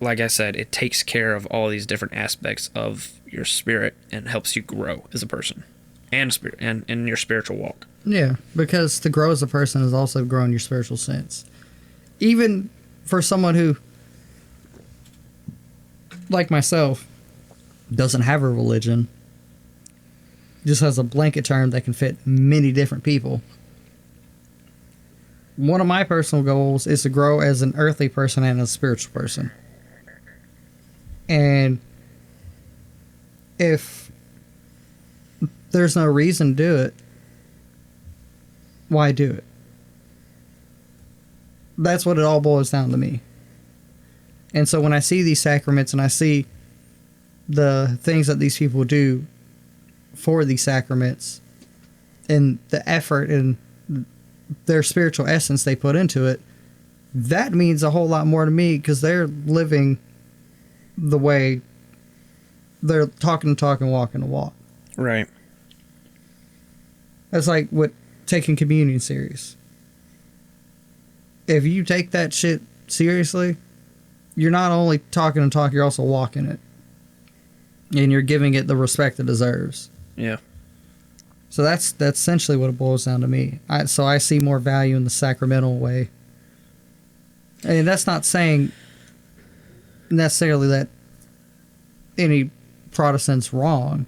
like I said, it takes care of all these different aspects of your spirit and helps you grow as a person and in your spiritual walk. Yeah, because to grow as a person is also growing your spiritual sense. Even for someone who, like myself, doesn't have a religion, just has a blanket term that can fit many different people. One of my personal goals is to grow as an earthly person and a spiritual person. And if there's no reason to do it, why do it? That's what it all boils down to me. And so when I see these sacraments and I see the things that these people do for these sacraments and the effort and their spiritual essence they put into it, that means a whole lot more to me because they're living the way they're talking the talk and walking the walk. Right. That's like what taking communion serious. If you take that shit seriously, you're not only talking and talk, you're also walking it. And you're giving it the respect it deserves. Yeah. So that's essentially what it boils down to me. So I see more value in the sacramental way. And that's not saying necessarily that any Protestant's wrong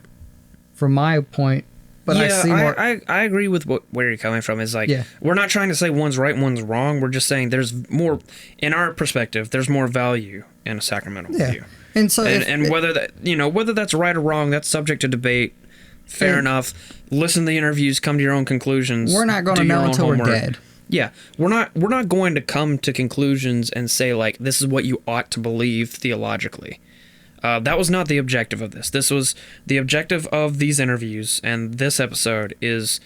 from my point. But yeah, I see more. I agree with where you're coming from. Is like, Yeah. We're not trying to say one's right, one's wrong. We're just saying there's more, in our perspective, there's more value in a sacramental view. And so, And whether whether that's right or wrong, that's subject to debate. Fair enough. Listen to the interviews, come to your own conclusions. we're not going to do your know own until we're homework. dead. Yeah, we're not going to come to conclusions and say like this is what you ought to believe theologically. That was not the objective of this. This was the objective of these interviews and this episode is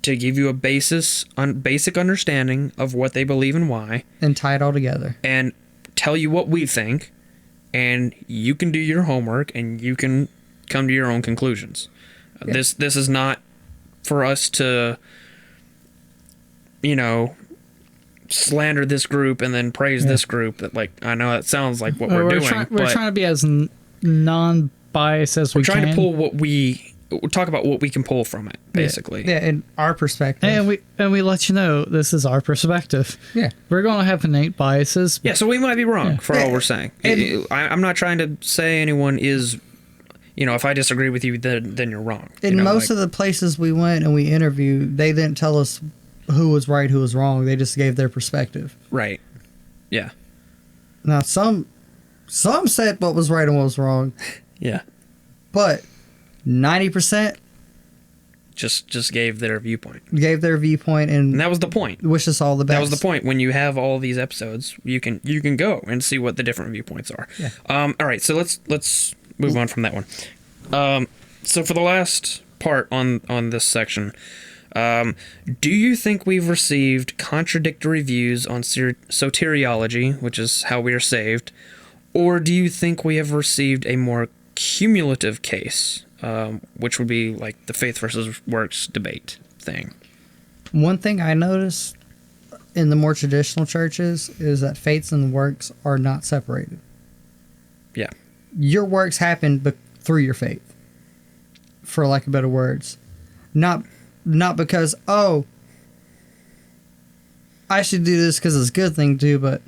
to give you a basic understanding of what they believe and why, and tie it all together, and tell you what we think, and you can do your homework and you can come to your own conclusions. Yeah. This is not for us to, slander this group and then praise this group. That, like, I know that sounds like what we're doing. We're trying to be as non-biased as we can. We're trying to pull we'll talk about what we can pull from it, basically. Yeah, and our perspective. And we let you know this is our perspective. Yeah. We're going to have innate biases. Yeah, so we might be wrong for all we're saying. I'm not trying to say anyone is, if I disagree with you, then you're wrong. In most of the places we went and we interviewed, they didn't tell us who was right, who was wrong. They just gave their perspective. Right. Yeah. Now, some said what was right and what was wrong. Yeah. But 90% just gave their viewpoint. And that was the point. Wish us all the best. That was the point. When you have all these episodes, you can go and see what the different viewpoints are. Yeah. All right, so let's move on from that one. So for the last part on this section, do you think we've received contradictory views on soteriology, which is how we are saved, or do you think we have received a more cumulative case, which would be like the faith versus works debate thing? One thing I noticed in the more traditional churches is that faiths and works are not separated. Yeah. Your works happen through your faith, for lack of better words. Not because, I should do this because it's a good thing to do, but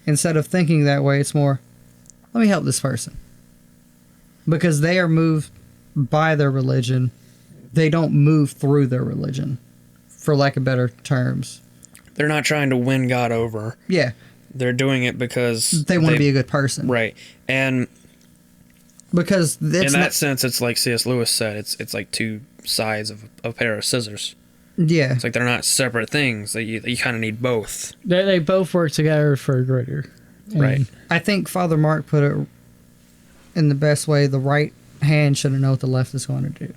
instead of thinking that way, it's more, let me help this person. Because they are moved by their religion. They don't move through their religion, for lack of better terms. They're not trying to win God over. Yeah. They're doing it because they want to be a good person. Right. And because in that sense, it's like C.S. Lewis said, it's like two sides of a pair of scissors. Yeah. It's like they're not separate things. You kind of need both. They both work together for a greater. Right. I think Father Mark put it in the best way. The right hand shouldn't know what the left is going to do.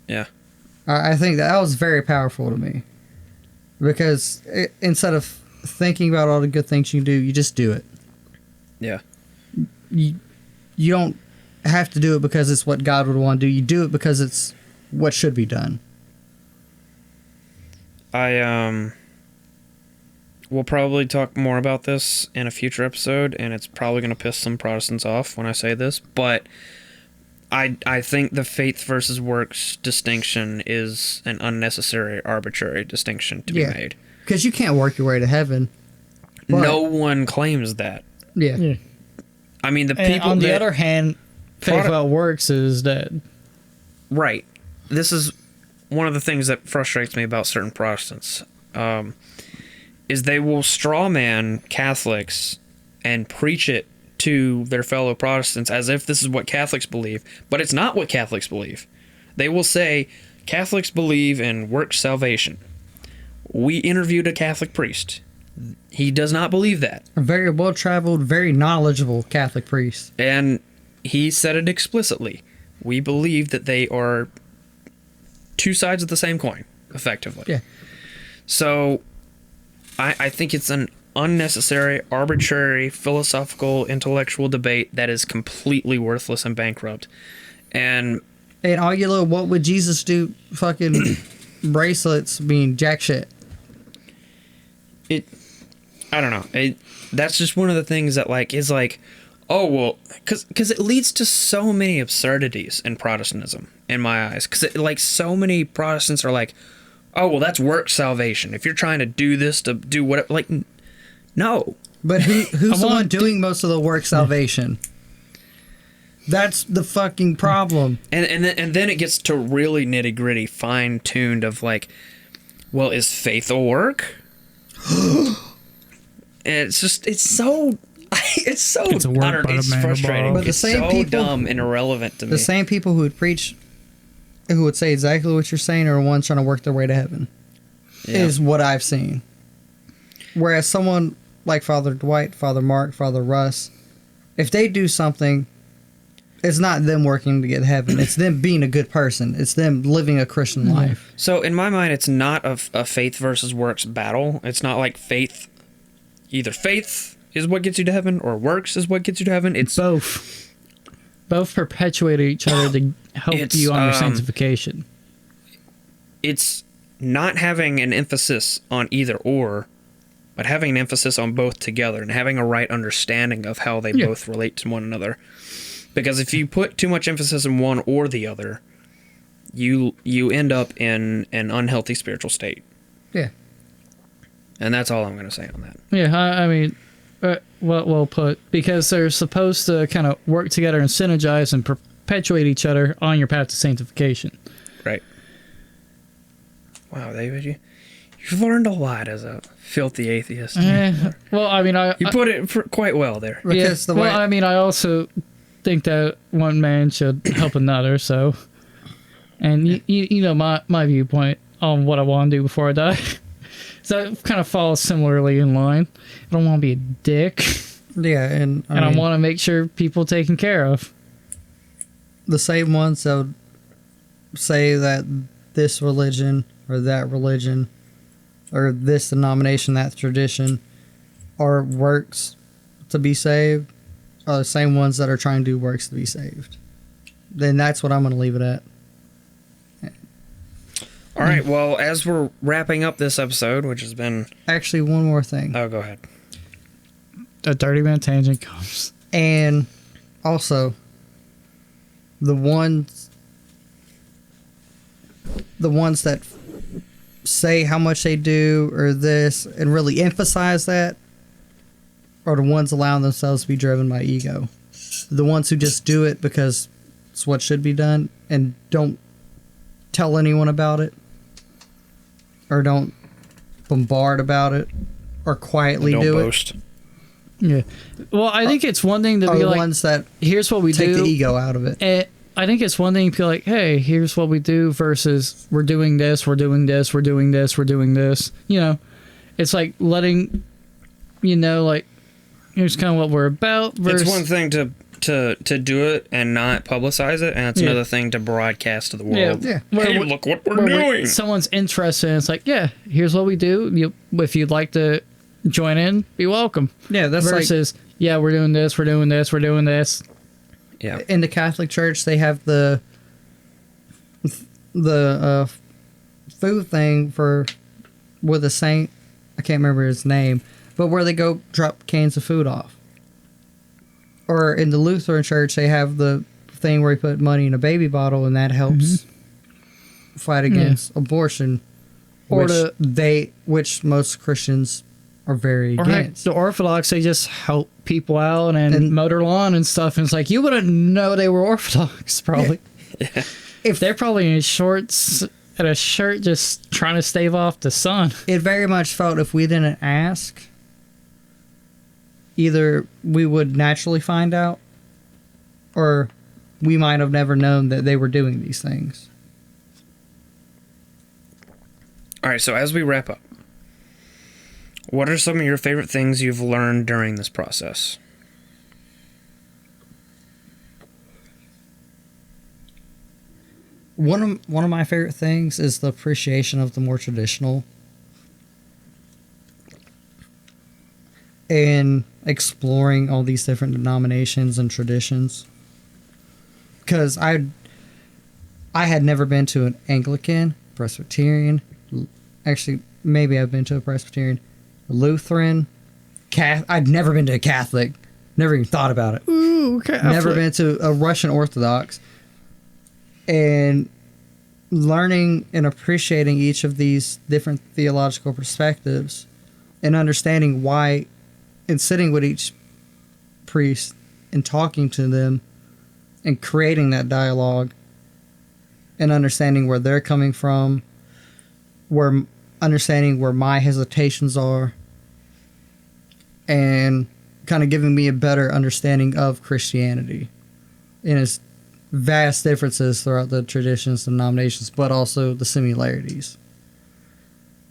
Yeah. I think that was very powerful to me. Because instead of thinking about all the good things you can do, you just do it. Yeah. You don't have to do it because it's what God would want to do. You do it because it's what should be done. We'll probably talk more about this in a future episode, and it's probably going to piss some Protestants off when I say this, but I think the faith versus works distinction is an unnecessary, arbitrary distinction to be made. Because you can't work your way to heaven. No one claims that. Yeah. I mean, the people. On the other hand, faith without works is dead. Right. This is one of the things that frustrates me about certain Protestants. Is they will strawman Catholics and preach it to their fellow Protestants as if this is what Catholics believe, but it's not what Catholics believe. They will say, Catholics believe in works salvation. We interviewed a Catholic priest. He does not believe that. A very well-traveled, very knowledgeable Catholic priest. And he said it explicitly. We believe that they are two sides of the same coin, effectively. Yeah. So I think it's an unnecessary, arbitrary, philosophical, intellectual debate that is completely worthless and bankrupt. And all your little what would Jesus do fucking bracelets mean jack shit. I don't know. That's just one of the things that is oh, well, because it leads to so many absurdities in Protestantism, in my eyes. Because so many Protestants are like, oh, well, that's work salvation. If you're trying to do this to do whatever, no. But who's the one doing most of the work salvation? That's the fucking problem. And then it gets to really nitty gritty, fine tuned of well, is faith a work? And it's so utter, it's frustrating. But the same people, dumb and irrelevant to me. The same people who would say exactly what you're saying are the ones trying to work their way to heaven. Yeah. Is what I've seen. Whereas someone like Father Dwight, Father Mark, Father Russ, if they do something It's not them working to get to heaven. It's them being a good person. It's them living a Christian life. So in my mind, it's not a faith versus works battle. It's not like either faith is what gets you to heaven or works is what gets you to heaven. It's both. Both perpetuate each other to help you on your sanctification. It's not having an emphasis on either or, but having an emphasis on both together and having a right understanding of how they both relate to one another. Because if you put too much emphasis on one or the other, you end up in an unhealthy spiritual state. Yeah. And that's all I'm going to say on that. Yeah, I mean, well put. Because they're supposed to kind of work together and synergize and perpetuate each other on your path to sanctification. Right. Wow, David, you've learned a lot as a filthy atheist. Well, I mean, you put it quite well there. Because I mean, I also think that one man should help another, so... And you know my viewpoint on what I want to do before I die. So it kind of falls similarly in line. I don't want to be a dick. Yeah, and I want to make sure people taken care of. The same ones that would say that this religion or that religion or this denomination, that tradition, are works to be saved, are the same ones that are trying to do works to be saved. Then that's what I'm going to leave it at. All right, well, as we're wrapping up this episode, which has been... Actually, one more thing. Oh, go ahead. A 30-minute tangent comes. And also, the ones that say how much they do or this and really emphasize that are the ones allowing themselves to be driven by ego. The ones who just do it because it's what should be done and don't tell anyone about it or don't bombard about it or quietly don't do boast. it. Yeah. Well, I think it's one thing to be The like, ones that here's what we take do. the ego out of it. And I think it's one thing to be like, hey, here's what we do versus we're doing this, we're doing this, we're doing this, we're doing this. You know, it's like letting, you know, like, here's kind of what we're about. Versus, It's one thing to do it and not publicize it, and it's another thing to broadcast to the world. Yeah. Hey, look what we're doing. Someone's interested, and it's like, yeah, here's what we do. If you'd like to join in, be welcome. Yeah, that's versus, yeah, we're doing this, we're doing this, we're doing this. Yeah. In the Catholic Church, they have the food thing with a saint. I can't remember his name, but where they go drop cans of food off. Or in the Lutheran Church, they have the thing where you put money in a baby bottle, and that helps fight against abortion, which most Christians are very against. The Orthodox, they just help people out and mow their lawn and stuff. And it's like, you wouldn't know they were Orthodox, probably. Yeah. If they're probably in shorts and a shirt just trying to stave off the sun. It very much felt if we didn't ask, either we would naturally find out, or we might have never known that they were doing these things. All right, so as we wrap up, what are some of your favorite things you've learned during this process? One of my favorite things is the appreciation of the more traditional and exploring all these different denominations and traditions. Because I had never been to an Anglican, Presbyterian, actually maybe I've been to a Presbyterian, Lutheran, I'd never been to a Catholic, never even thought about it. Ooh, Catholic. Never been to a Russian Orthodox. And learning and appreciating each of these different theological perspectives and understanding why, and sitting with each priest and talking to them and creating that dialogue and understanding where they're coming from, understanding where my hesitations are, and kind of giving me a better understanding of Christianity in its vast differences throughout the traditions and denominations, but also the similarities.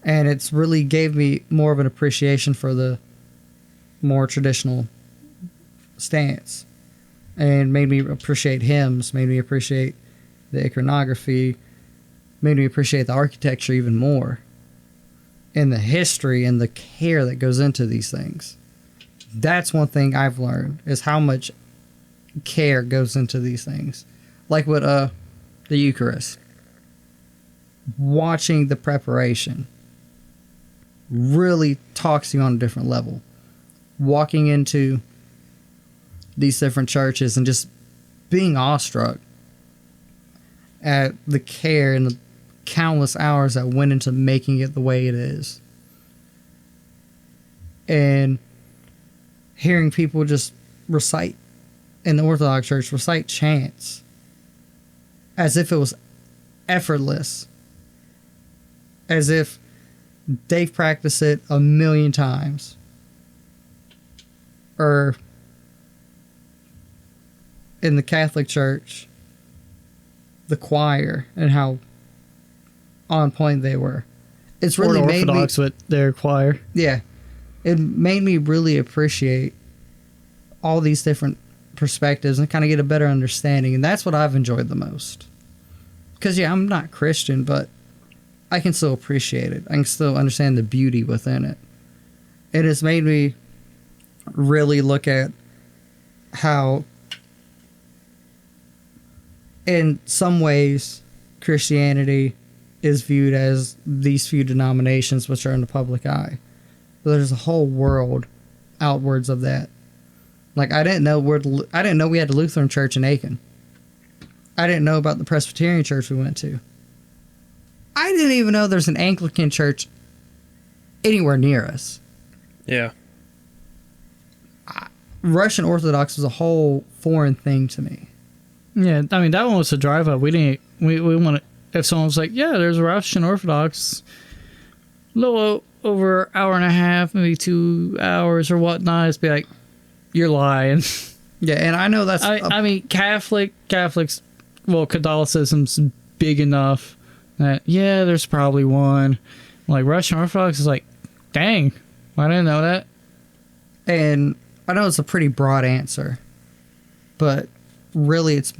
And it's really gave me more of an appreciation for the more traditional stance and made me appreciate hymns, made me appreciate the iconography, made me appreciate the architecture even more, and the history and the care that goes into these things. That's one thing I've learned, is how much care goes into these things. Like with the Eucharist. Watching the preparation really talks to you on a different level. Walking into these different churches and just being awestruck at the care and the countless hours that went into making it the way it is. And hearing people just recite, in the Orthodox Church, recite chants as if it was effortless. As if they've practiced it a million times. Or in the Catholic Church, the choir and how on point they were. It's really made me... Orthodox with their choir. Yeah. It made me really appreciate all these different perspectives and kind of get a better understanding. And that's what I've enjoyed the most. Because, yeah, I'm not Christian, but I can still appreciate it. I can still understand the beauty within it. It has made me really look at how, in some ways, Christianity is viewed as these few denominations which are in the public eye. But there's a whole world outwards of that. Like, I didn't know we had a Lutheran church in Aiken. I didn't know about the Presbyterian church we went to. I didn't even know there's an Anglican church anywhere near us. Yeah. Russian Orthodox was a whole foreign thing to me. Yeah, I mean, that one was a drive up. We want to, if someone was like, yeah, there's a Russian Orthodox, a little over an hour and a half, maybe 2 hours or whatnot, it's be like, you're lying. Yeah, and I know that's... I mean, Catholics, well, Catholicism's big enough that, yeah, there's probably one. Like, Russian Orthodox is like, dang, I didn't know that. And I know it's a pretty broad answer, but really it's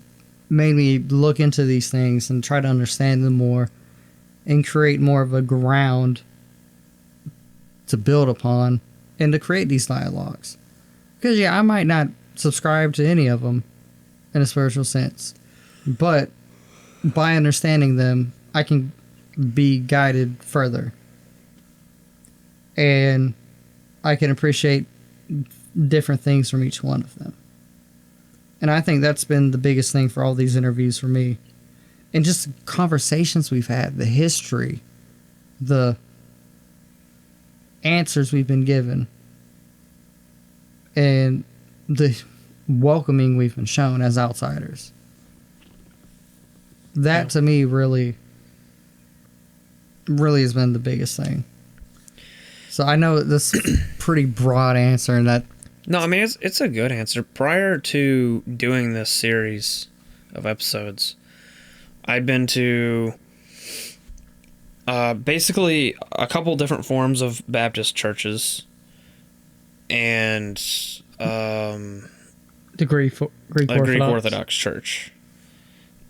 made me look into these things and try to understand them more and create more of a ground to build upon and to create these dialogues. Because, yeah, I might not subscribe to any of them in a spiritual sense, but by understanding them, I can be guided further. And I can appreciate different things from each one of them. And I think that's been the biggest thing for all these interviews for me. And just conversations we've had, the history, the answers we've been given, and the welcoming we've been shown as outsiders. That to me really has been the biggest thing. So I know this is a pretty broad answer, and that... No, I mean, it's a good answer. Prior to doing this series of episodes, I'd been to basically a couple different forms of Baptist churches, and the Greek Orthodox Church.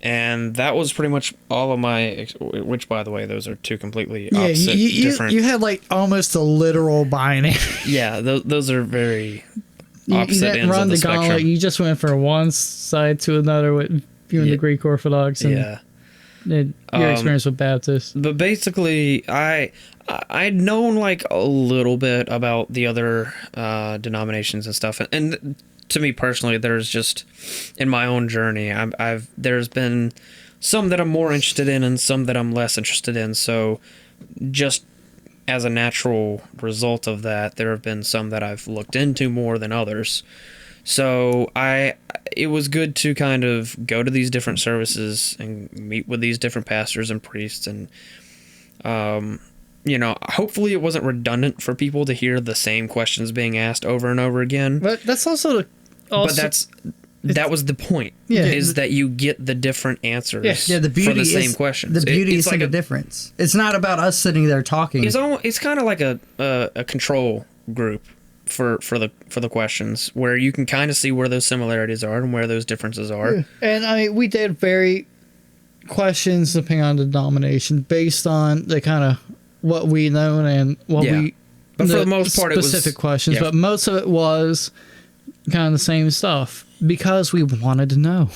And that was pretty much all of my... Which, by the way, those are two completely opposite, different... You had, like, almost a literal binary. Yeah, those are very opposite you didn't ends run of the spectrum. gauntlet. You just went from one side to another with viewing the Greek Orthodox and your experience with Baptist. But basically, I'd known, like, a little bit about the other denominations and stuff. And to me personally, there's just, in my own journey, there's been some that I'm more interested in and some that I'm less interested in. So just as a natural result of that, there have been some that I've looked into more than others. So it was good to kind of go to these different services and meet with these different pastors and priests, and hopefully it wasn't redundant for people to hear the same questions being asked over and over again. But that's also that was the point. Yeah. Is that you get the different answers the beauty for the is, same questions. The beauty is like in the difference. It's not about us sitting there talking. It's kind of like a control group for the questions, where you can kind of see where those similarities are and where those differences are. And I mean, we did very questions depending on the denomination based on the kind of what we know and what we. But for the most part, specific it was questions. yeah. But most of it was kind of the same stuff because we wanted to know.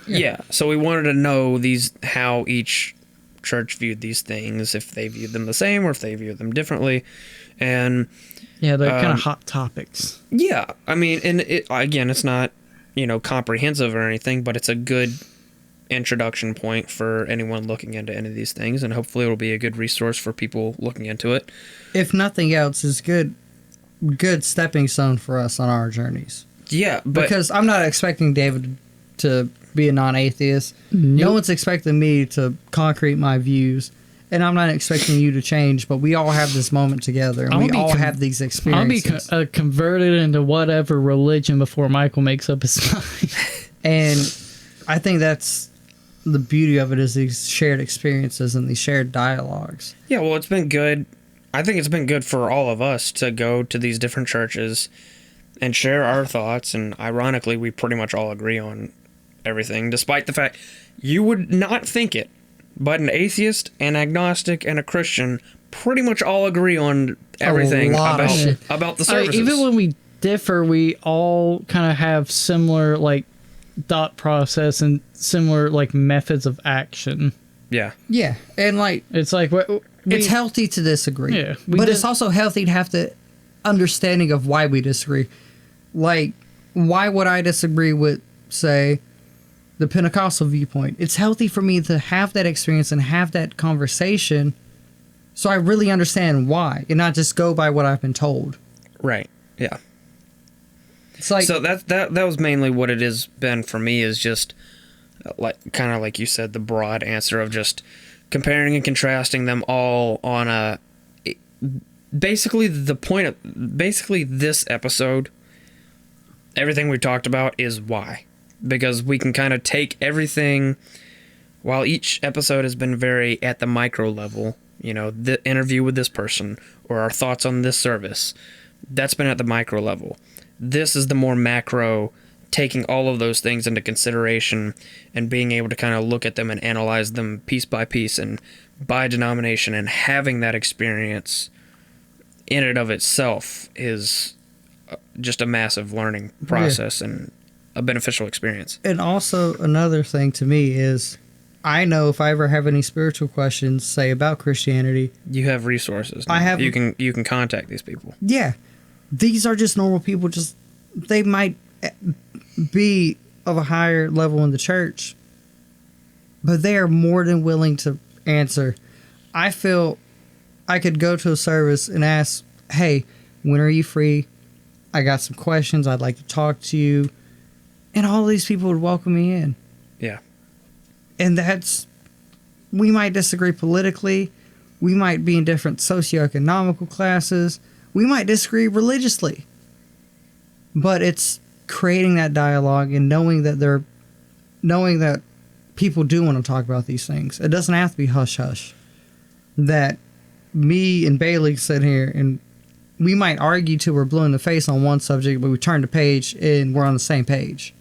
Yeah. So we wanted to know how each church viewed these things, if they viewed them the same or if they viewed them differently, and yeah, they're kind of hot topics. Yeah, I mean, and it's not comprehensive or anything, but it's a good introduction point for anyone looking into any of these things, and hopefully it'll be a good resource for people looking into it. If nothing else, it's good stepping stone for us on our journeys. Yeah, because I'm not expecting David to be a non-atheist. No one's expecting me to concrete my views, and I'm not expecting you to change, but we all have this moment together, and we all have these experiences. I'll be converted into whatever religion before Michael makes up his mind. And I think that's the beauty of it, is these shared experiences and these shared dialogues. Yeah, well, it's been good. I think it's been good for all of us to go to these different churches and share our thoughts, and ironically, we pretty much all agree on everything, despite the fact you would not think it, but an atheist, an agnostic, and a Christian pretty much all agree on everything about the services. Even when we differ, we all kind of have similar thought process and similar methods of action. Yeah, and it's it's healthy to disagree. Yeah, but it's also healthy to have the understanding of why we disagree. Like, why would I disagree with, say, the Pentecostal viewpoint? It's healthy for me to have that experience and have that conversation so I really understand why, and not just go by what I've been told. Right, yeah. It's like, so that was mainly what it has been for me, is just kind of like you said, the broad answer of just comparing and contrasting them all on basically this episode, everything we talked about is why. Because we can kind of take everything, while each episode has been very at the micro level, the interview with this person or our thoughts on this service, that's been at the micro level. This is the more macro, taking all of those things into consideration and being able to kind of look at them and analyze them piece by piece and by denomination, and having that experience in and of itself is just a massive learning process and a beneficial experience. And also another thing to me is, I know if I ever have any spiritual questions, say about Christianity, you have resources. You can contact these people. Yeah, these are just normal people. Just they might be of a higher level in the church, but they are more than willing to answer. I feel I could go to a service and ask, "Hey, when are you free? I got some questions. I'd like to talk to you." And all these people would welcome me in. Yeah. And we might disagree politically. We might be in different socioeconomical classes. We might disagree religiously. But it's creating that dialogue and knowing that people do want to talk about these things. It doesn't have to be hush-hush. That me and Bailey sit here and we might argue till we're blue in the face on one subject, but we turn the page and we're on the same page.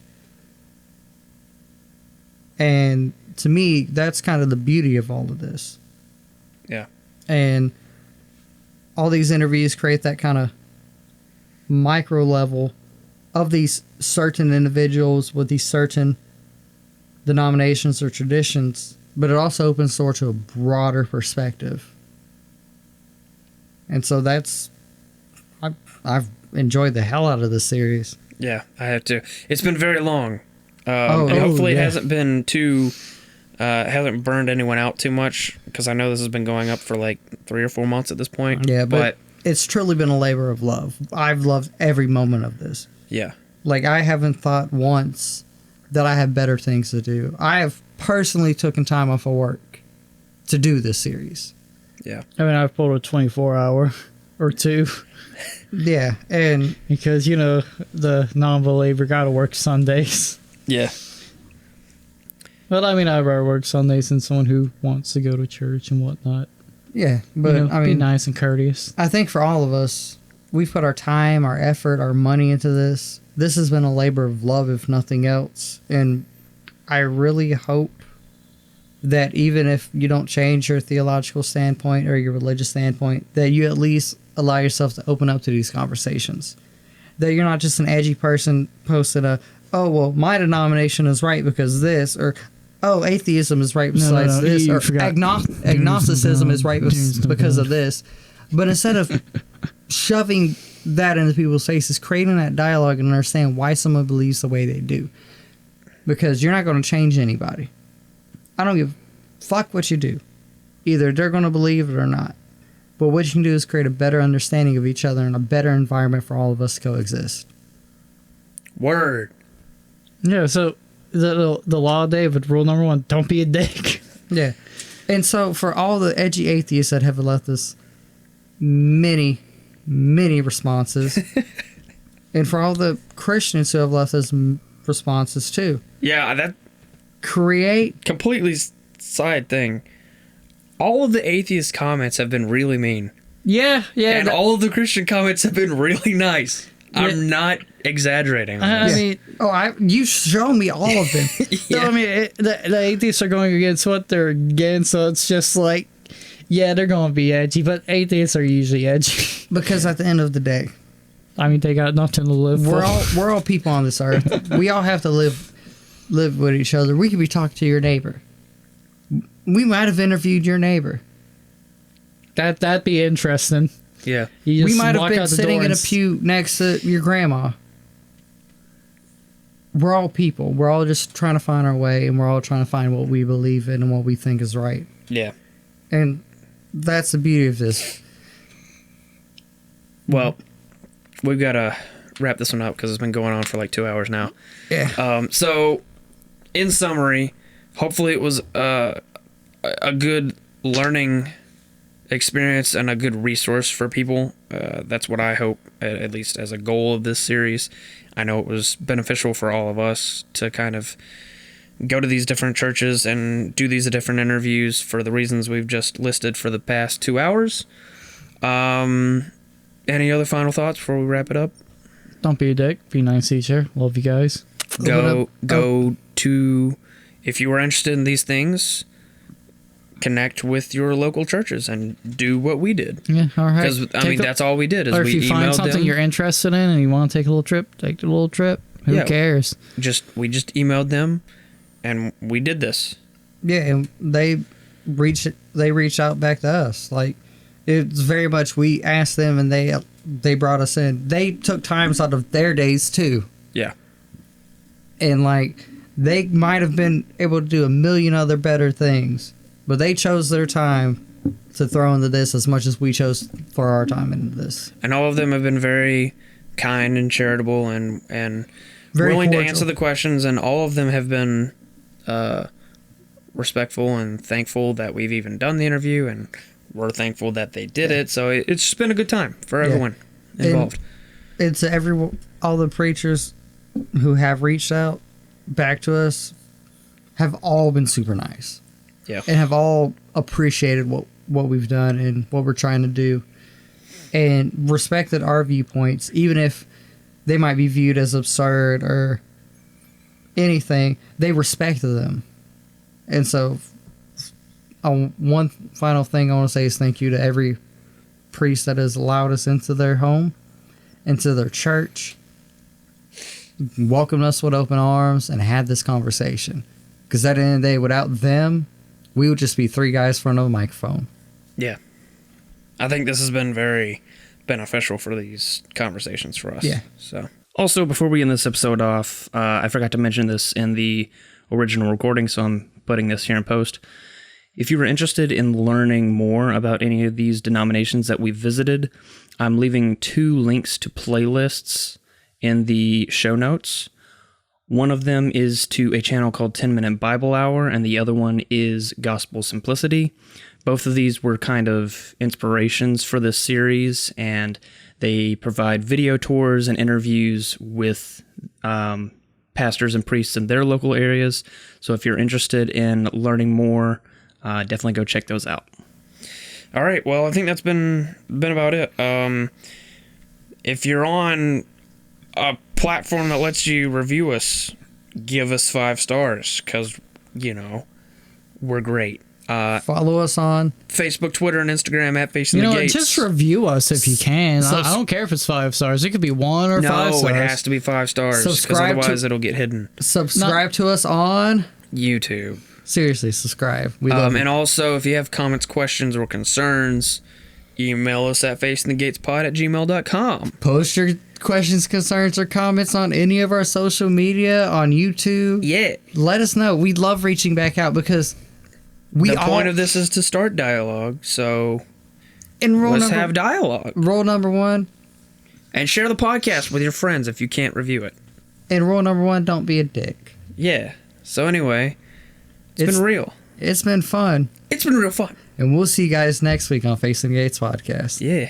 And to me, that's kind of the beauty of all of this. Yeah. And all these interviews create that kind of micro level of these certain individuals with these certain denominations or traditions, but it also opens the door to a broader perspective. And so I've enjoyed the hell out of this series. Yeah, I have too. It's been very long. And hopefully it hasn't been hasn't burned anyone out too much, because I know this has been going up for 3 or 4 months at this point. Yeah, but it's truly been a labor of love. I've loved every moment of this. Yeah. I haven't thought once that I have better things to do. I have personally taken time off of work to do this series. Yeah. I mean, I've pulled a 24-hour or two. Yeah, and because, the non-believer got to work Sundays. Yeah. But I mean, I'd rather work Sundays than someone who wants to go to church and whatnot. Yeah, but be nice and courteous. I think for all of us, we've put our time, our effort, our money into this. This has been a labor of love, if nothing else. And I really hope that even if you don't change your theological standpoint or your religious standpoint, that you at least allow yourself to open up to these conversations. That you're not just an edgy person posting oh, well, my denomination is right because this, or, oh, atheism is right besides this, or agnosticism is right because of this. But instead of shoving that into people's faces, creating that dialogue and understand why someone believes the way they do. Because you're not going to change anybody. I don't give a fuck what you do. Either they're going to believe it or not. But what you can do is create a better understanding of each other and a better environment for all of us to coexist. Word. Yeah, so the law of David, rule number 1, don't be a dick. Yeah. And so for all the edgy atheists that have left us many, many responses, and for all the Christians who have left us responses too. Yeah, that create completely side thing. All of the atheist comments have been really mean. Yeah. And all of the Christian comments have been really nice. Yeah. I'm not exaggerating on this. I mean, you show me all of them. Yeah. So, I mean, the atheists are going against what they're against, so it's just like, yeah, they're going to be edgy, but atheists are usually edgy. Because at the end of the day, I mean, they got nothing to live for. We're all people on this earth. We all have to live with each other. We could be talking to your neighbor. We might have interviewed your neighbor. That'd be interesting. Yeah. We might have been sitting in a pew next to your grandma. We're all people. We're all just trying to find our way, and we're all trying to find what we believe in and what we think is right. Yeah. And that's the beauty of this. Well, we've got to wrap this one up because it's been going on for like 2 hours now. Yeah. So, in summary, hopefully it was a good learning experience and a good resource for people. That's what I hope, at least as a goal of this series. I know it was beneficial for all of us to kind of go to these different churches and do these different interviews for the reasons we've just listed for the past 2 hours. Any other final thoughts before we wrap it up? Don't be a dick. Be nice to each other. Love you guys. Go to, if you are interested in these things, connect with your local churches and do what we did. Yeah, all right. Because, that's all we did. Is or if we you find emailed something them. You're interested in and you want to take a little trip, take the little trip. Who cares? We just emailed them, and we did this. Yeah, and they reached out back to us. Like, it's very much we asked them, and they brought us in. They took times out of their days too. Yeah. And like, they might have been able to do a million other better things, but they chose their time to throw into this as much as we chose for our time into this. And all of them have been very kind and charitable and very willing cordial to answer the questions, and all of them have been respectful and thankful that we've even done the interview, and we're thankful that they did it. So it's just been a good time for everyone involved. And it's all the preachers who have reached out back to us have all been super nice. Yeah. And have all appreciated what we've done and what we're trying to do, and respected our viewpoints, even if they might be viewed as absurd or anything. They respected them. And so one final thing I want to say is thank you to every priest that has allowed us into their home, into their church, welcomed us with open arms, and had this conversation. Because at the end of the day, without them, we would just be three guys in front of a microphone. Yeah. I think this has been very beneficial for these conversations for us. Yeah. So, also, before we end this episode off, I forgot to mention this in the original recording, so I'm putting this here in post. If you were interested in learning more about any of these denominations that we've visited, I'm leaving 2 links to playlists in the show notes. One of them is to a channel called 10 Minute Bible Hour, and the other one is Gospel Simplicity. Both of these were kind of inspirations for this series, and they provide video tours and interviews with pastors and priests in their local areas. So if you're interested in learning more, definitely go check those out. All right, well, I think that's been about it. if you're on a platform that lets you review us, give us 5 stars, because, we're great. Follow us on Facebook, Twitter, and Instagram at Facing the Gates. Just review us if you can. I don't care if it's 5 stars. It could be 1 or 5 stars. No, it has to be 5 stars, because otherwise it'll get hidden. Subscribe to us on YouTube. Seriously, subscribe. We love it. And also, if you have comments, questions, or concerns, email us at facingthegatespod@gmail.com. Post your questions, concerns, or comments on any of our social media, on YouTube. Yeah. Let us know. We love reaching back out because the point of this is to start dialogue, so let's have dialogue. Rule number 1. And share the podcast with your friends if you can't review it. And rule number 1, don't be a dick. Yeah. So anyway, it's been real. It's been fun. It's been real fun. And we'll see you guys next week on Facing the Gates podcast. Yeah.